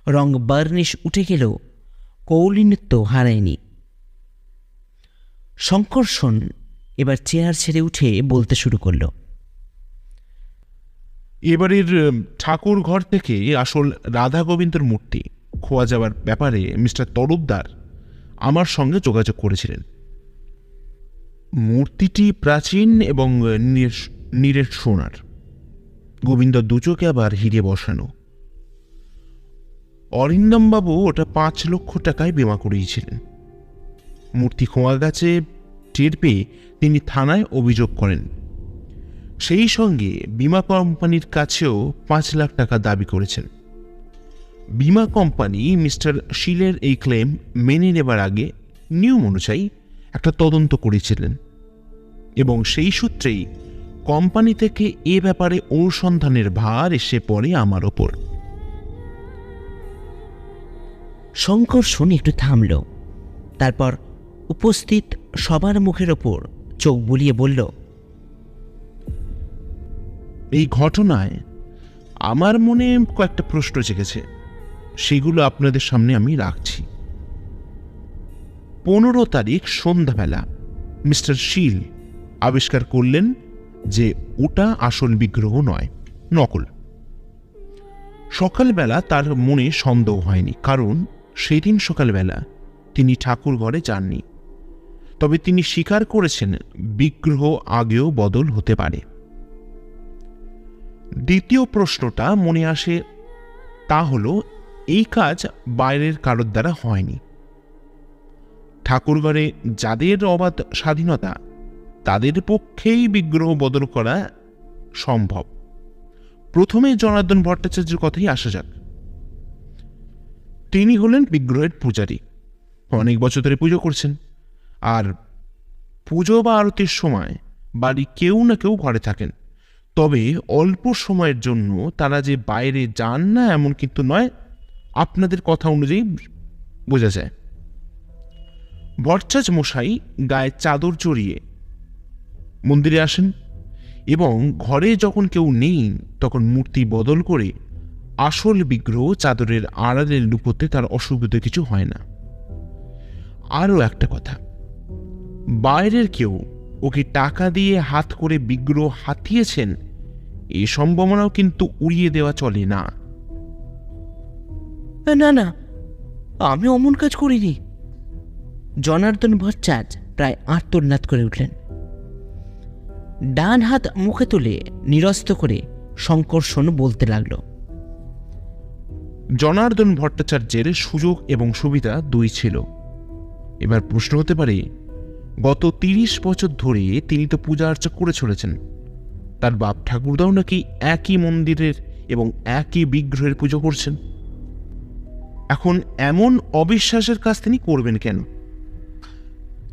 রং বার্নিশ উঠে গেলেও কৌলিনত্ব হারায়নি। শঙ্কর্ষণ এবার চেয়ার ছেড়ে উঠে বলতে শুরু করল। এবারের ঠাকুর ঘর থেকে আসল রাধা গোবিন্দর মূর্তি খোয়া যাওয়ার ব্যাপারে মিস্টার তরফদার আমার সঙ্গে যোগাযোগ করেছিলেন। মূর্তিটি প্রাচীন এবং নিরেট সোনার, গোবিন্দ দুচোখে আবার হিরে বসানো। অরিন্দমবাবু ওটা 5 লক্ষ টাকায় বিমা করিয়েছিলেন। মূর্তি খোয়া গেছে টের পেয়ে তিনি থানায় অভিযোগ করেন। সেই সঙ্গে বিমা কোম্পানির কাছেও 5 লাখ টাকা দাবি করেছেন। বিমা কোম্পানি মিস্টার শীলের এই ক্লেম মেনে নেবার আগে নিয়ম অনুযায়ী একটা তদন্ত করেছিলেন এবং সেই সূত্রেই কোম্পানি থেকে এ ব্যাপারে অনুসন্ধানের ভার এসে পড়ে আমার ওপর। শঙ্কর্ষণ একটু থামল, তারপর উপস্থিত সবার মুখের ওপর চোখ বুলিয়ে বলল, এই ঘটনায় আমার মনে কয়েকটা প্রশ্ন জেগেছে, সেগুলো আপনাদের সামনে আমি রাখছি। 15 তারিখ সন্ধ্যাবেলা মিস্টার শীল আবিষ্কার করলেন যে ওটা আসল বিগ্রহ নয়, নকল। সকালবেলা তার মনে সন্দেহ হয়নি, কারণ সেদিন সকালবেলা তিনি ঠাকুর ঘরে যাননি। তবে তিনি স্বীকার করেছেন বিগ্রহ আগেও বদল হতে পারে। দ্বিতীয় প্রশ্নটা মনে আসে, তা হলো এই কাজ বাইরের কারোর দ্বারা হয়নি। ঠাকুরঘরে যাদের অবাধ স্বাধীনতা তাদের পক্ষেই বিগ্রহ বদল করা সম্ভব। প্রথমে জনার্দন ভট্টাচার্যের কথাই আসা যাক। তিনি হলেন বিগ্রহের পূজারী, অনেক বছর ধরে পুজো করছেন। আর পুজো বা আরতির সময় বাড়ি কেউ না কেউ ঘরে থাকেন, তবে অল্প সময়ের জন্য তারা যে বাইরে যান না এমন কিন্তু নয়, আপনাদের কথা অনুযায়ী বোঝা যায়। ভট্টাচার্য মশাই গায়ে চাদর জড়িয়ে মন্দিরে আসেন এবং ঘরে যখন কেউ নেই তখন মূর্তি বদল করে আসল বিগ্রহ চাদরের আড়ালে লুকোতে তার অসুবিধা কিছু হয় না। আরও একটা কথা, বাইরের কেউ ওকে টাকা দিয়ে হাত করে বিগ্রহ হাতিয়েছেন এই সম্ভাবনাও কিন্তু উড়িয়ে দেওয়া চলে না। না না, আমি অমন কাজ করিনি। জনার্দন ভট্টাচার্য প্রায় আর্তনাদ করে উঠলেন। ডান হাত মুখে তুলে নিরস্ত করে শঙ্কর্ষণ বলতে লাগলো, জনার্দন ভট্টাচার্যের সুযোগ এবং সুবিধা দুই ছিল। এবার প্রশ্ন হতে পারে, গত 30 বছর ধরে তিনি তো পূজা আর্চা করে চলেছেন, তার বাপ ঠাকুরদাও নাকি একই মন্দিরের এবং একই বিগ্রহের পুজো করছেন। এখন এমন অবিশ্বাসের কাজ তিনি করবেন কেন?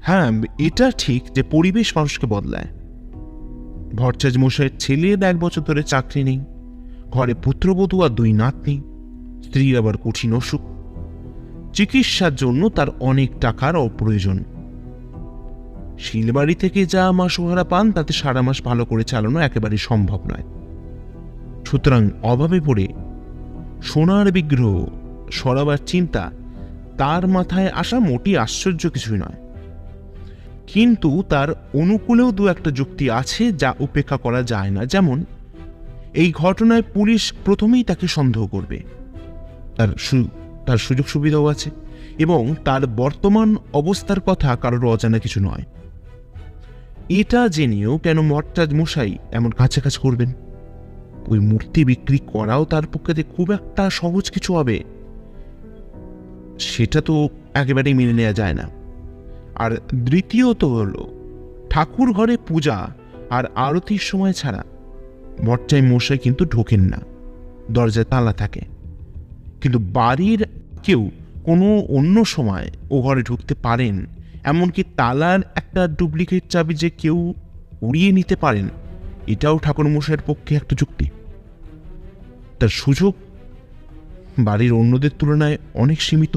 হ্যাঁ, এটা ঠিক যে পরিবেশ মানুষকে বদলায়। ভট্টাচার্য মশাইয়ের ছেলের 1 বছর ধরে চাকরি নেই, ঘরে পুত্রবধূ আর 2 নাতনি, স্ত্রীর আবার কঠিন অসুখ, চিকিৎসার জন্য তার অনেক টাকার অপ্রয়োজন। শিলবাড়ি থেকে যা মাসোহারা পান তাতে সারা মাস ভালো করে চালানো একেবারে সম্ভব নয়। সুতরাং অভাবে পড়ে সোনার বিগ্রহ সরাবার চিন্তা তার মাথায় আসা মোটেই আশ্চর্য কিছুই নয়। কিন্তু তার অনুকূলেও দু একটা যুক্তি আছে যা উপেক্ষা করা যায় না। যেমন, এই ঘটনায় পুলিশ প্রথমেই তাকে সন্দেহ করবে, তার সুযোগ সুবিধাও আছে, এবং তার বর্তমান অবস্থার কথা কারোর অজানা কিছু নয়। এটা জেনেও কেন মর্তাজ মশাই এমন কাছাকাছি করবেন? ওই মূর্তি বিক্রি করাও তার পক্ষে খুব একটা সহজ কিছু হবে সেটা তো একেবারেই মেনে নেওয়া যায় না। আর দ্বিতীয়ত হলো, ঠাকুর ঘরে পূজা আর আরতির সময় ছাড়া মর্চাই মশাই কিন্তু ঢোকেন না, দরজায় তালা থাকে। কিন্তু বাড়ির কেউ কোনো অন্য সময় ও ঘরে ঢুকতে পারেন, এমনকি তালার একটা ডুপ্লিকেট চাবি যে কেউ উড়িয়ে নিতে পারেন, এটাও ঠাকুর মশাইয়ের পক্ষে একটা যুক্তি। তার সুযোগ বাড়ির অন্যদের তুলনায় অনেক সীমিত।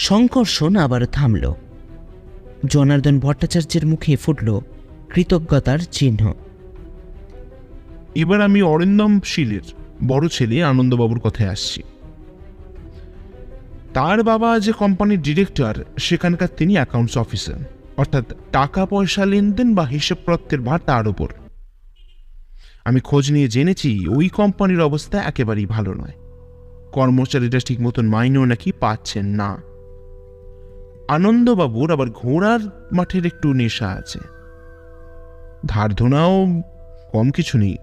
শঙ্কর্ষণ আবার থামল। জনার্দন ভট্টাচার্যের মুখে ফুটল কৃতজ্ঞতার চিহ্ন। এবার আমি অরিন্দম শীলের বড় ছেলে আনন্দবাবুর কথায় আসছি। তার বাবা যে কোম্পানির ডিরেক্টর, সেখানকার তিনি অ্যাকাউন্টস অফিসার, অর্থাৎ টাকা পয়সা লেনদেন বা হিসেবপত্রের ভার তার ওপর। আমি খোঁজ নিয়ে জেনেছি ওই কোম্পানির অবস্থা একেবারেই ভালো নয়। কর্মচারীরা ঠিক মতন মাইনেও নাকি পাচ্ছেন না। আনন্দবাবুর আবার ঘোড়ার মাঠের একটু নেশা আছে, ধারধোনাও কম কিছু নেই।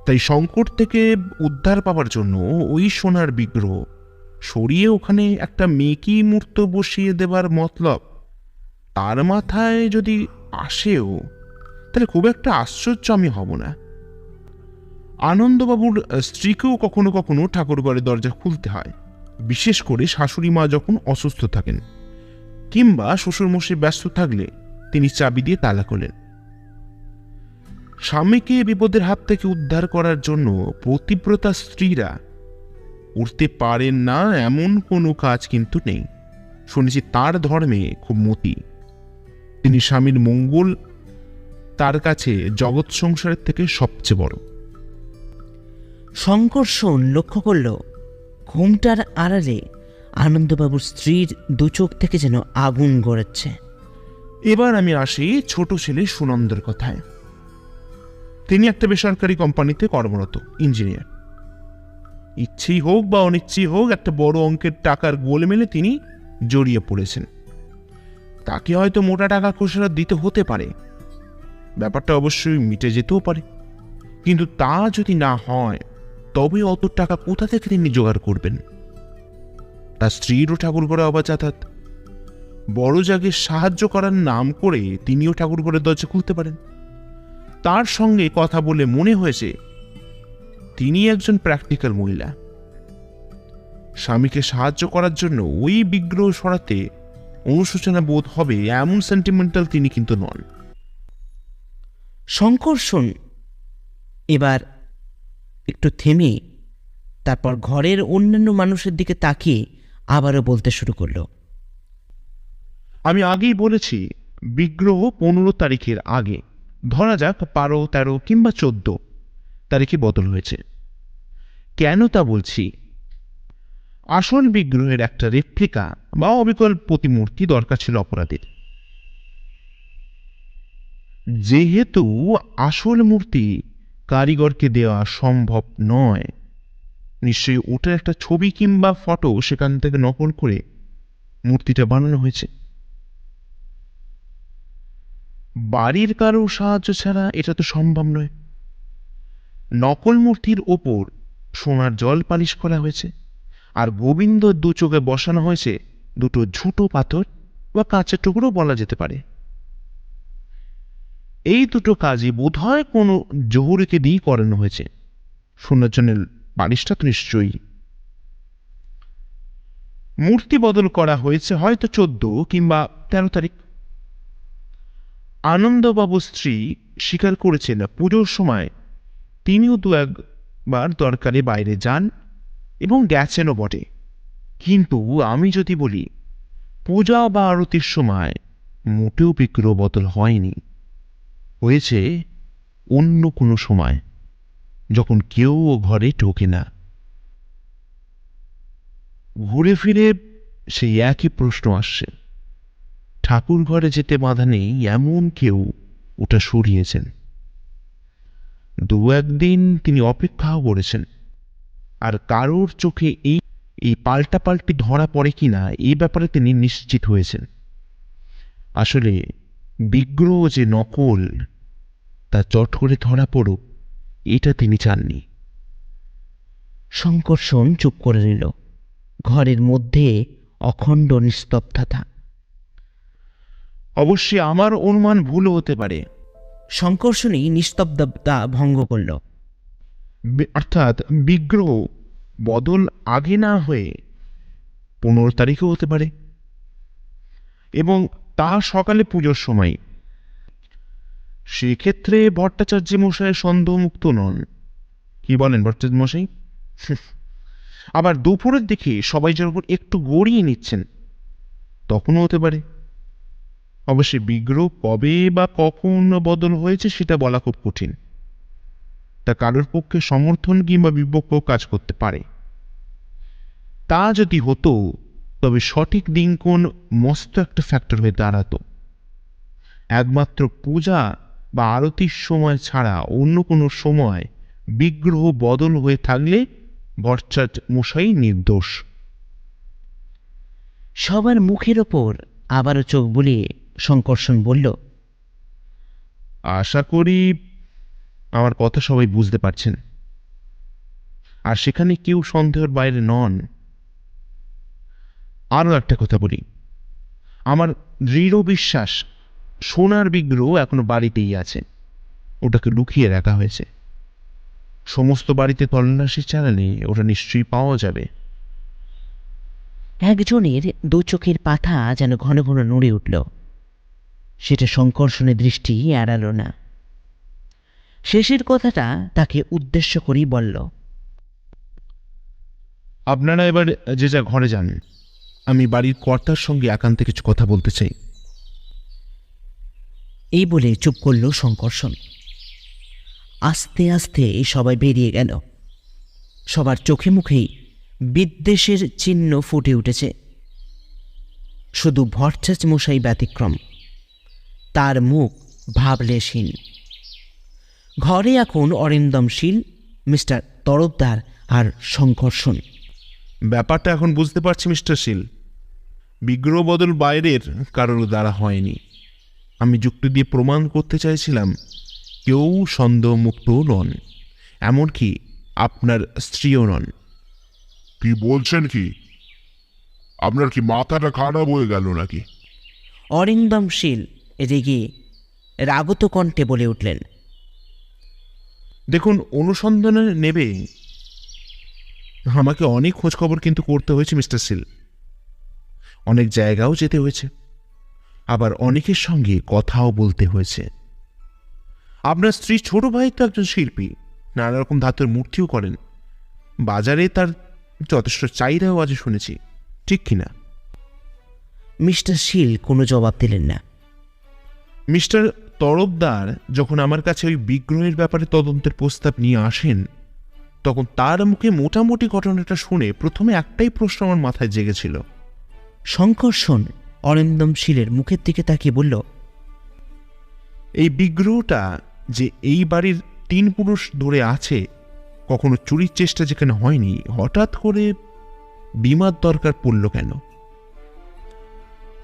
তাই সংকট থেকে উদ্ধার পাওয়ার জন্য ওই সোনার বিগ্রহ সরিয়ে ওখানে একটা মেকি মূর্ত বসিয়ে দেবার মতলব তার মাথায় যদি আসেও, তাহলে খুব একটা আশ্চর্য আমি হব না। আনন্দবাবুর স্ত্রীকেও কখনো কখনো ঠাকুরঘরের দরজা খুলতে হয়, বিশেষ করে শাশুড়ি মা যখন অসুস্থ থাকেন কিংবা শ্বশুরমশাই ব্যস্ত থাকলে তিনি চাবি দিয়ে তালা খোলেন। স্বামীকে বিপদের হাত থেকে উদ্ধার করার জন্য পতিব্রতা স্ত্রীরা উঠতে পারেন না এমন কোনো কাজ কিন্তু নেই। শুনেছি তার ধর্মে খুব মতি। তিনি স্বামীর মঙ্গল তার কাছে জগৎ সংসারের থেকে সবচেয়ে বড়। শঙ্কর্ষণ লক্ষ্য করল ঘুমটার আড়ালে আনন্দবাবুর স্ত্রীর দু চোখ থেকে যেন আগুন গড়াচ্ছে। এবার আমি আসি ছোট ছেলে সুনন্দের কথায়। তিনি একটা বেসরকারি কোম্পানিতে কর্মরত ইঞ্জিনিয়ার। ইচ্ছেই হোক বা অনিচ্ছেই হোক, একটা বড় অঙ্কের টাকার গোলমেলে তিনি জড়িয়ে পড়েছেন। তাকে হয়তো মোটা টাকা খোসরা দিতে হতে পারে, ব্যাপারটা অবশ্যই মিটে যেতেও পারে। কিন্তু তা যদি না হয়, তবে অত টাকা কোথা থেকে তিনি জোগাড় করবেন? তার স্ত্রীরও ঠাকুর ঘরে অবাধ যাতায়াত। বড় জাগে সাহায্য করার নাম করে তিনিও ঠাকুর ঘরের দরজা খুলতে পারেন। তার সঙ্গে কথা বলে মনে হয়েছে তিনি একজন প্র্যাকটিক্যাল মহিলা। স্বামীকে সাহায্য করার জন্য ওই বিগ্রহ সরাতে অনুশোচনা বোধ হবে এমন সেন্টিমেন্টাল তিনি কিন্তু নন। শঙ্কর্ষণ এবার একটু থেমে তারপর ঘরের অন্যান্য মানুষের দিকে তাকিয়ে আবারও বলতে শুরু করল। আমি আগেই বলেছি বিগ্রহ 15 তারিখের আগে, ধরা যাক 12, 13 কিংবা 14 তারিখে বদল হয়েছে। কেন তা বলছি? আসল বিগ্রহের একটা রেপ্লিকা বা অবিকল প্রতিমূর্তি দরকার ছিল অপরাধীর। যেহেতু আসল মূর্তি কারিগরকে দেওয়া সম্ভব নয়, নিশ্চয়ই ওটার একটা ছবি কিংবা ফটো সেখান থেকে নকল করে মূর্তিটা বানানো হয়েছে। বাড়ির কারো সাহায্য ছাড়া এটা তো সম্ভব নয়। নকল মূর্তির ওপর সোনার জল পালিশ করা হয়েছে, আর গোবিন্দ দু চোখে বসানো হয়েছে দুটো ঝুটো পাথর বা কাঁচের টুকরো বলা যেতে পারে। এই দুটো কাজই বোধহয় কোনো জহুরিকে দিয়ে করানো হয়েছে। সোনার জন্য পালিশটা তো নিশ্চয়ই। মূর্তি বদল করা হয়েছে হয়তো 14 কিংবা 13 তারিখ। আনন্দবাবু স্ত্রী স্বীকার করেছেন পুজোর সময় তিনিও 2-1বার দরকারে বাইরে যান এবং গেছেনও বটে। কিন্তু আমি যদি বলি পূজা বা আরতির সময় মোটেও বিগ্রহ বদল হয়নি, হয়েছে অন্য কোনো সময়, যখন কেউ ও ঘরে ঢোকে না। ঘুরে ফিরে সেই একই প্রশ্ন আসছে। ঠাকুর ঘরে যেতে বাধা নেই এমন কেউ ওটা সরিয়েছেন। দু একদিন তিনি অপেক্ষাও করেছেন, আর কারোর চোখে এই পাল্টাপাল্টি ধরা পড়ে কিনা এই ব্যাপারে তিনি নিশ্চিত হয়েছেন। আসলে বিগ্রহ যে নকল তা চট করে ধরা পড়ুক এটা তিনি চাননি। শঙ্কর্ষণ চুপ করে নিল। ঘরের মধ্যে অখণ্ড নিস্তব্ধতা। অবশ্যই আমার অনুমান ভুলও হতে পারে। শঙ্কর্ষণই নিস্তব্ধতা ভঙ্গ করল। অর্থাৎ বিগ্রহ বদল আগে না হয়ে 15 তারিখও হতে পারে, এবং তা সকালে পুজোর সময়। সেক্ষেত্রে ভট্টাচার্য মশাই সন্দেহমুক্ত নন। কি বলেন ভট্টাচার্য মশাই? আবার দুপুরের দিকে সবাই যখন একটু গড়িয়ে নিচ্ছেন তখনও হতে পারে। অবশ্যই বিগ্রহ কবে বা কখন বদল হয়েছে সেটা বলা খুব কঠিন। তা কারোর পক্ষে সমর্থন কিংবা বিপক্ষ কাজ করতে পারে। তা যদি হতো তবে সঠিক দিন কোন মস্ত একটা ফ্যাক্টর হয়ে দাঁড়াতো। একমাত্র পূজা বা আরতির সময় ছাড়া অন্য কোনো সময় বিগ্রহ বদল হয়ে থাকলে ভট্টাচার্য মশাই নির্দোষ। সবার মুখের ওপর আবারও চোখ বুলিয়ে শঙ্কর্ষণ বলল, আশা করি আমার কথা সবাই বুঝতে পারছেন, আর সেখানে কেউ সন্দেহের বাইরে নন। আরও একটা কথা বলি, আমার দৃঢ় বিশ্বাস সোনার বিগ্রহ এখনো বাড়িতেই আছে। ওটাকে লুকিয়ে রাখা হয়েছে। সমস্ত বাড়িতে তল্লাশি চালালে ওটা নিশ্চয়ই পাওয়া যাবে। একজনের দু চোখের পাতা যেন ঘন ঘন নড়ে উঠল। সেটা শঙ্কর্ষণের দৃষ্টি এড়াল না। শেষের কথাটা তাকে উদ্দেশ্য করেই বলল, আপনারা এবার যে যা ঘরে যান, আমি বাড়ির কর্তার সঙ্গে একান্তে কিছু কথা বলতে চাই। এই বলে চুপ করল শঙ্কর্ষণ। আস্তে আস্তে সবাই বেরিয়ে গেল। সবার চোখে মুখেই বিদ্বেষের চিহ্ন ফুটে উঠেছে। শুধু ভট্টাচার্য মশাই ব্যতিক্রম। তার মুখ ভাবলেশহীন। ঘরে এখন অরিন্দমশীল, মিস্টার তরফদার আর শঙ্কর্ষণ। ব্যাপারটা এখন বুঝতে পারছি মিস্টার শীল। বিগ্রহ বদল বাইরের কারোর দ্বারা হয়নি। আমি যুক্তি দিয়ে প্রমাণ করতে চাইছিলাম কেউ সন্দেহমুক্ত নন, এমনকি আপনার স্ত্রীও নন। কি বলছেন কি? আপনার কি মাথাটা খারাপ হয়ে গেল নাকি? অরিন্দমশীল রেগে রাগত কণ্ঠে বলে উঠলেন, দেখুন, অনুসন্ধানে নেবে আমাকে অনেক খোঁজখবর কিন্তু করতে হয়েছে মিস্টার শীল। অনেক জায়গাও যেতে হয়েছে, আবার অনেকের সঙ্গে কথাও বলতে হয়েছে। আপনার স্ত্রী ছোট ভাই তো একজন শিল্পী, নানা রকম ধাতুর মূর্তিও করেন। বাজারে তার যথেষ্ট চাহিদাও আজ শুনেছি, ঠিক কিনা? মিস্টার শীল কোনো জবাব দিলেন না। মিস্টার তরফদার যখন আমার কাছে ওই বিগ্রহের ব্যাপারে তদন্তের প্রস্তাব নিয়ে আসেন, তখন তার মুখে মোটামুটি ঘটনাটা শুনে প্রথমে একটাই প্রশ্ন আমার মাথায় জেগেছিল। শঙ্কর্ষণ অরিন্দমশীলের মুখের দিকে তাকিয়ে বলল, এই বিগ্রহটা যে এই বাড়ির 3 পুরুষ ধরে আছে, কখনো চুরির চেষ্টা যেখানে হয়নি, হঠাৎ করে বিমার দরকার পড়ল কেন?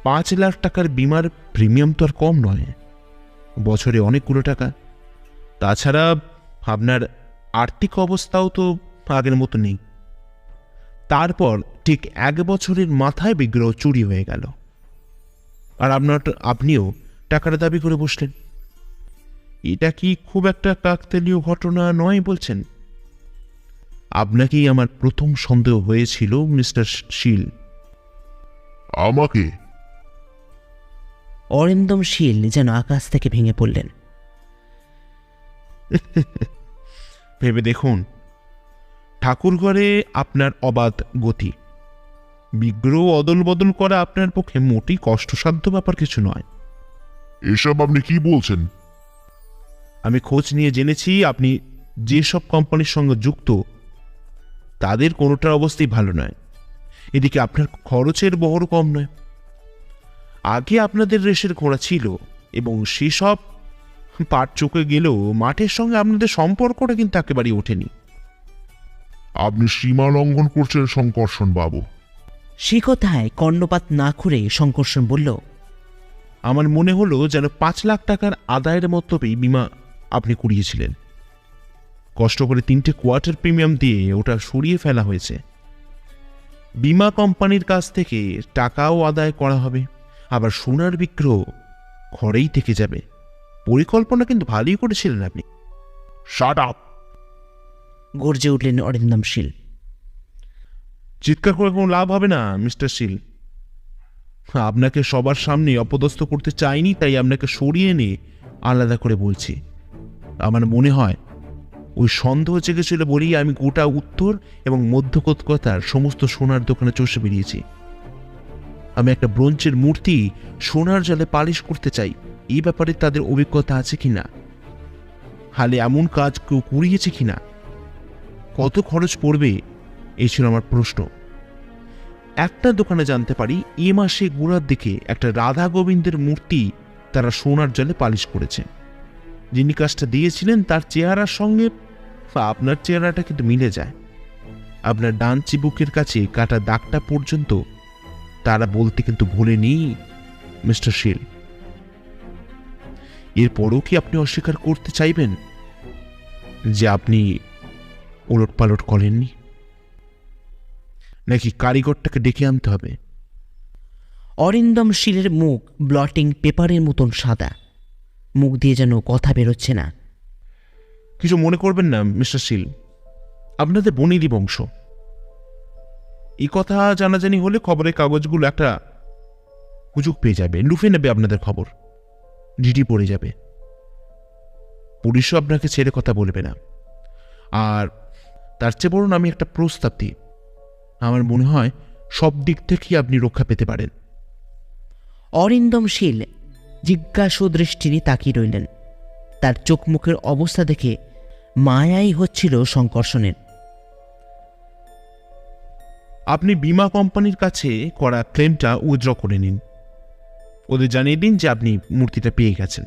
5 লাখ টাকার বিমার প্রিমিয়াম তো আর কম নয়, বছরে অনেকগুলো টাকা। তাছাড়া আপনার আর্থিক অবস্থাও তো আগের মতো নেই। তারপর ঠিক 1 বছরের মাথায় বিগ্রহ চুরি হয়ে গেল, আর আপনিও টাকার দাবি করে বসলেন। এটা কি খুব একটা কাকতালীয় ঘটনা নয় বলছেন? আপনাকেই আমার প্রথম সন্দেহ হয়েছিল মিস্টার শীল। আমাকে? অরিন্দমশীল যেন আকাশ থেকে ভেঙে পড়লেন। ভেবে দেখুন, ঠাকুরঘরে আপনার অবাধ গতি, বিগ্রহ অদল বদল করা আপনার পক্ষে মোটেই কষ্টসাধ্য ব্যাপার কিছু নয়। এসব আপনি কি বলছেন? আমি খোঁজ নিয়ে জেনেছি আপনি যেসব কোম্পানির সঙ্গে যুক্ত তাদের কোনোটার অবস্থাই ভালো নয়। এদিকে আপনার খরচের বহরও কম নয়। আগে আপনাদের রেশের ঘোড়া ছিল এবং সেসব পাট চোখে গেলেও মাঠের সঙ্গে আপনাদের সম্পর্কটা কিন্তু একেবারেই ওঠেনি। আপনি সীমা লঙ্ঘন করছেন শঙ্কর্ষণ বাবু। সে কথায় কর্ণপাত না করে শঙ্কর্ষণ বলল, আমার মনে হলো যেন 5 লাখ টাকার আদায়ের মতলবেই বিমা আপনি কুড়িয়েছিলেন। কষ্ট করে 3টে কোয়ার্টার প্রিমিয়াম দিয়ে ওটা সরিয়ে ফেলা হয়েছে। বিমা কোম্পানির কাছ থেকে টাকাও আদায় করা হবে, আবার সোনার বিগ্রহ ঘরেই থেকে যাবে। পরিকল্পনা কিন্তু ভালোই করেছিলেন আপনি। Shut up! গর্জে উঠলেন অরিন্দম শীল। চিৎকার করে কোনো লাভ হবে না মিস্টার শীল। আপনাকে সবার সামনে অপদস্থ করতে চাইনি, তাই আপনাকে সরিয়ে নিয়ে আলাদা করে বলছি। আমার মনে হয় ওই সন্দেহ জেগেছিল বলেই আমি গোটা উত্তর এবং মধ্য কলকাতার সমস্ত সোনার দোকানে চষে বেরিয়েছি। আমি একটা ব্রোঞ্জের মূর্তি সোনার জলে পালিশ করতে চাই, এই ব্যাপারে তাদের অভিজ্ঞতা আছে কিনা, হালে এমন কাজ কেউ করিয়েছে কিনা, কত খরচ পড়বে, এই ছিল আমার প্রশ্ন। একটা দোকানে জানতে পারি এ মাসে গোড়ার দিকে একটা রাধা গোবিন্দের মূর্তি তারা সোনার জলে পালিশ করেছে। যিনি কাজটা দিয়েছিলেন তার চেহারার সঙ্গে আপনার চেহারাটা কিন্তু মিলে যায়। আপনার ডান চিবুকের কাছে কাটা দাগটা পর্যন্ত তারা বলতে কিন্তু ভোলেনি মিস্টার শীল। এরপরও কি আপনি অস্বীকার করতে চাইবেন যে আপনি ওলট পালট করেননি, নাকি কারিগরটাকে ডেকে আনতে হবে? অরিন্দম শীলের মুখ ব্লটিং পেপারের মতন সাদা, মুখ দিয়ে যেন কথা বেরোচ্ছে না। কিছু মনে করবেন না মিস্টার শীল, আপনাদের বনেদি বংশ। এই কথা জানাজানি হলে খবরের কাগজগুলো একটা হুজুক পেয়ে যাবে, লুফে নেবে আপনাদের খবর, ডিডি পড়ে যাবে। পুলিশও আপনাকে ছেড়ে কথা বলবে না। আর তার চেয়ে বরং আমি একটা প্রস্তাব দিই, আমার মনে হয় সব দিক থেকেই আপনি রক্ষা পেতে পারেন। অরিন্দম শীল জিজ্ঞাসু দৃষ্টি নিয়ে তাকিয়ে রইলেন। তার চোখ মুখের অবস্থা দেখে মায়াই হচ্ছিল শঙ্কর্ষণের। আপনি বিমা কোম্পানির কাছে করা ক্লেমটা উইথড্র করে নিন, ওদের জানিয়ে দিন যে আপনি মূর্তিটা পেয়ে গেছেন।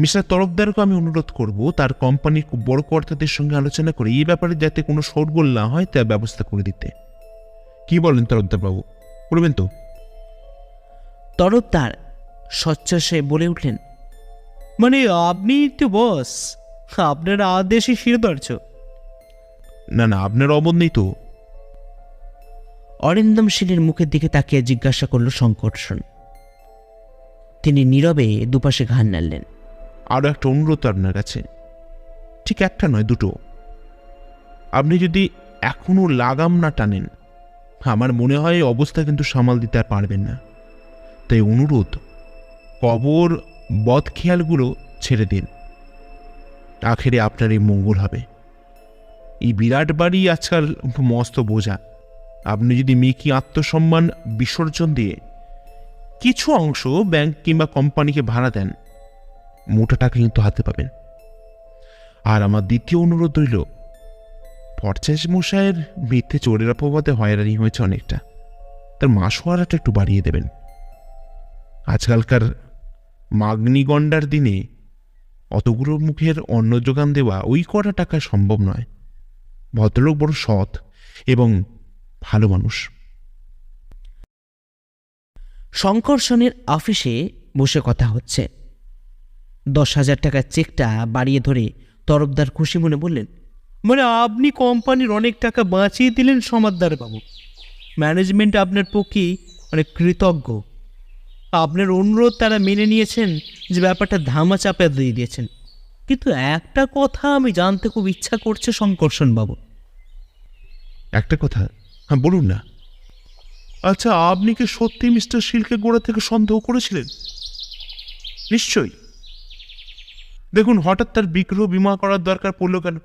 মিস্টার তরফদারকে আমি অনুরোধ করব তার কোম্পানির খুব বড় কর্তাদের সঙ্গে আলোচনা করে এই ব্যাপারে যাতে কোনো শোরগোল না হয় তার ব্যবস্থা করে দিতে। কি বলেন তরফদারবাবু, করবেন তো? তরফদার সচ্ছ্বাসে বলে উঠলেন, মানে আপনি তো বস, আপনার আদেশই শিরদার্য। না না, আপনার অবদ নেই তো। অরিন্দম শীলের মুখের দিকে তাকিয়ে জিজ্ঞাসা করল শঙ্কর্ষণ। তিনি নীরবে দুপাশে ঘাড় নাড়লেন। আরও একটা অনুরোধ আপনার কাছে, ঠিক একটা নয়, দুটো। আপনি যদি এখনো লাগাম না টানেন, আমার মনে হয় এই অবস্থা কিন্তু সামাল দিতে আর পারবেন না। তাই অনুরোধ, কবর বদখেয়ালগুলো ছেড়ে দিন, আখেরে আপনার এই মঙ্গল হবে। এই বিরাট বাড়ি আজকাল মস্ত বোঝা। আপনি যদি মেকি আত্মসম্মান বিসর্জন দিয়ে কিছু অংশ ব্যাংক কিংবা কোম্পানিকে ভাড়া দেন, মোটা টাকা কিন্তু হাতে পাবেন। আর আমার দ্বিতীয় অনুরোধ রইল, পর্চাশ মশাইয়ের মিথ্যে চোরের অপবাদে হয়রানি হয়েছে অনেকটা, তার মাসোয়ারাটা একটু বাড়িয়ে দেবেন। আজকালকার মাগ্নিগণ্ডার দিনে অতগুলো মুখের অন্ন যোগান দেওয়া ওই কটা টাকায় সম্ভব নয়। ভদ্রলোক বড় সৎ এবং ভালো মানুষ। শঙ্কর্ষণের অফিসে বসে কথা হচ্ছে। 10,000 টাকার চেকটা বাড়িয়ে ধরে তরফদার খুশি মনে বললেন, মানে আপনি কোম্পানির অনেক টাকা বাঁচিয়ে দিলেন সমাদদার বাবু। ম্যানেজমেন্ট আপনার পক্ষে অনেক কৃতজ্ঞ। আপনার অনুরোধ তারা মেনে নিয়েছেন, যে ব্যাপারটা ধামা চাপা দিয়ে দিয়েছেন। কিন্তু একটা কথা আমি জানতে খুব ইচ্ছা করছে শঙ্কর্ষণ বাবু। একটা কথা, হ্যাঁ বলুন না। আচ্ছা, আপনি কি সত্যি মিস্টার শীলকে গোড়া থেকে সন্দেহ করেছিলেন? নিশ্চয়ই। দেখুন, হঠাৎ তার বিগ্রহ বিমা করার দরকার পড়ল কেন?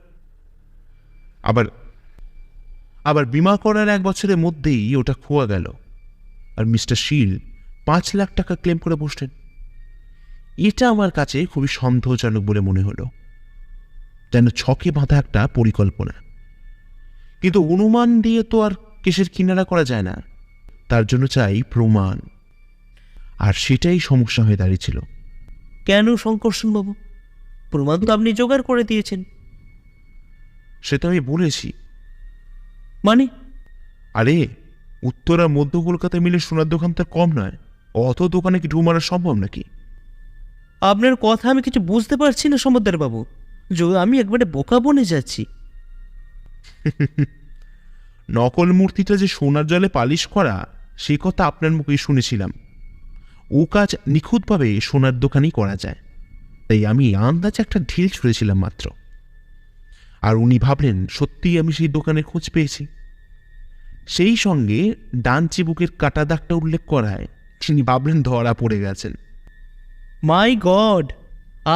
আবার বিমা করার 1 বছরের মধ্যেই ওটা খোয়া গেল, আর মিস্টার শীল 5 লাখ টাকা ক্লেম করে বসলেন। এটা আমার কাছে খুবই সন্দেহজনক বলে মনে হলো, যেন ছকে বাঁধা একটা পরিকল্পনা। কিন্তু অনুমান দিয়ে তো আর কেসের কিনারা করা যায় না, তার জন্য চাই প্রমাণ, আর সেটাই সমস্যা হয়ে দাঁড়িয়েছিল। কেন শঙ্কর্ষণবাবু? প্রমাণ তো আপনি জোগাড় করে দিয়েছেন। সেটা আমি বলেছি। মানে? আরে উত্তর আর মধ্য কলকাতায় মিলে সোনার দোকান তো আর কম নয়, অত দোকানে কি ঢু মারা সম্ভব নাকি? আপনার কথা আমি কিছু বুঝতে পারছি না সমদ্দারবাবু, আমি একবারে বোকা বনে যাচ্ছি। নকল মূর্তিটা যে সোনার জলে পালিশ করা, সেই কথা আপনার মুখেই শুনেছিলাম। ও কাজ নিখুঁতভাবে সোনার দোকানেই করা যায়, তাই আমি আন্দাজে একটা ঢিল ছুঁড়েছিলাম মাত্র। আর উনি ভাবলেন সত্যিই আমি সেই দোকানের খোঁজ পেয়েছি। সেই সঙ্গে ডান চিবুকের কাটা দাগটা উল্লেখ করায় তিনি ভাবলেন ধরা পড়ে গেছেন। মাই গড,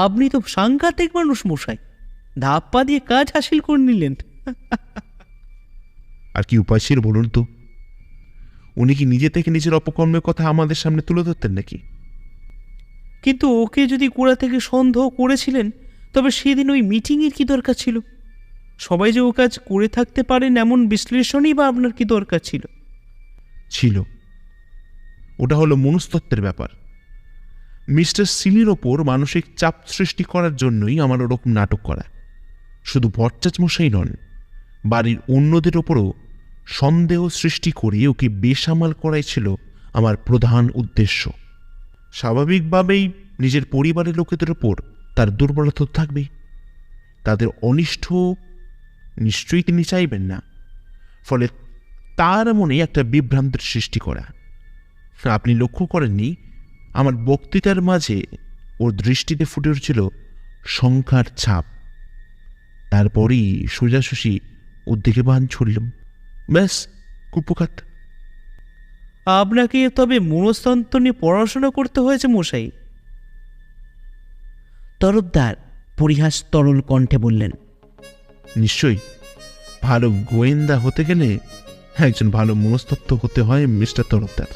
আপনি তো সাংঘাতিক মানুষ মশাই, ধাপ্পা দিয়ে কাজ হাসিল করে নিলেন। আর কি উপায় ছিল বলুন তো? উনি কি নিজে থেকে নিজের অপকর্মের কথা আমাদের সামনে তুলে ধরতেন নাকি? কিন্তু ওকে যদি কোড়া থেকে সন্দেহ করেছিলেন, তবে সেদিন ওই মিটিংয়ের কি দরকার ছিল? সবাই যে ও কাজ করে থাকতে পারেন এমন বিশ্লেষণই বা আপনার কি দরকার ছিল? ছিল, ওটা হলো মনস্তত্ত্বের ব্যাপার। মিস্টার সিলির ওপর মানসিক চাপ সৃষ্টি করার জন্যই আমার ওরকম নাটক করা। শুধু ভট্টাচ মশাই নন, বাড়ির অন্যদের ওপরও সন্দেহ সৃষ্টি করে ওকে বেসামাল করাই ছিল আমার প্রধান উদ্দেশ্য। স্বাভাবিকভাবেই নিজের পরিবারের লোকেদের ওপর তার দুর্বলতা থাকবেই, তাদের অনিষ্ট নিশ্চয়ই তিনি চাইবেন না, ফলে তার মনে একটা বিভ্রান্তির সৃষ্টি করা। আপনি লক্ষ্য করেননি আমার বক্তৃতার মাঝে ওর দৃষ্টিতে ফুটে উঠছিল শঙ্কার ছাপ। তারপরই সোজাসুজি ওর দিকে বান ছুড়লাম, ব্যাস কুপকাত। আপনাকে তবে মনস্তন্ত্র নিয়ে পড়াশোনা করতে হয়েছে মশাই। তরফদার পরিহাস তরল কণ্ঠে বললেন। নিশ্চয়ই, ভালো গোয়েন্দা হতে গেলে একজন ভালো মনস্তত্ত্ব হতে হয় মিস্টার তরফদার।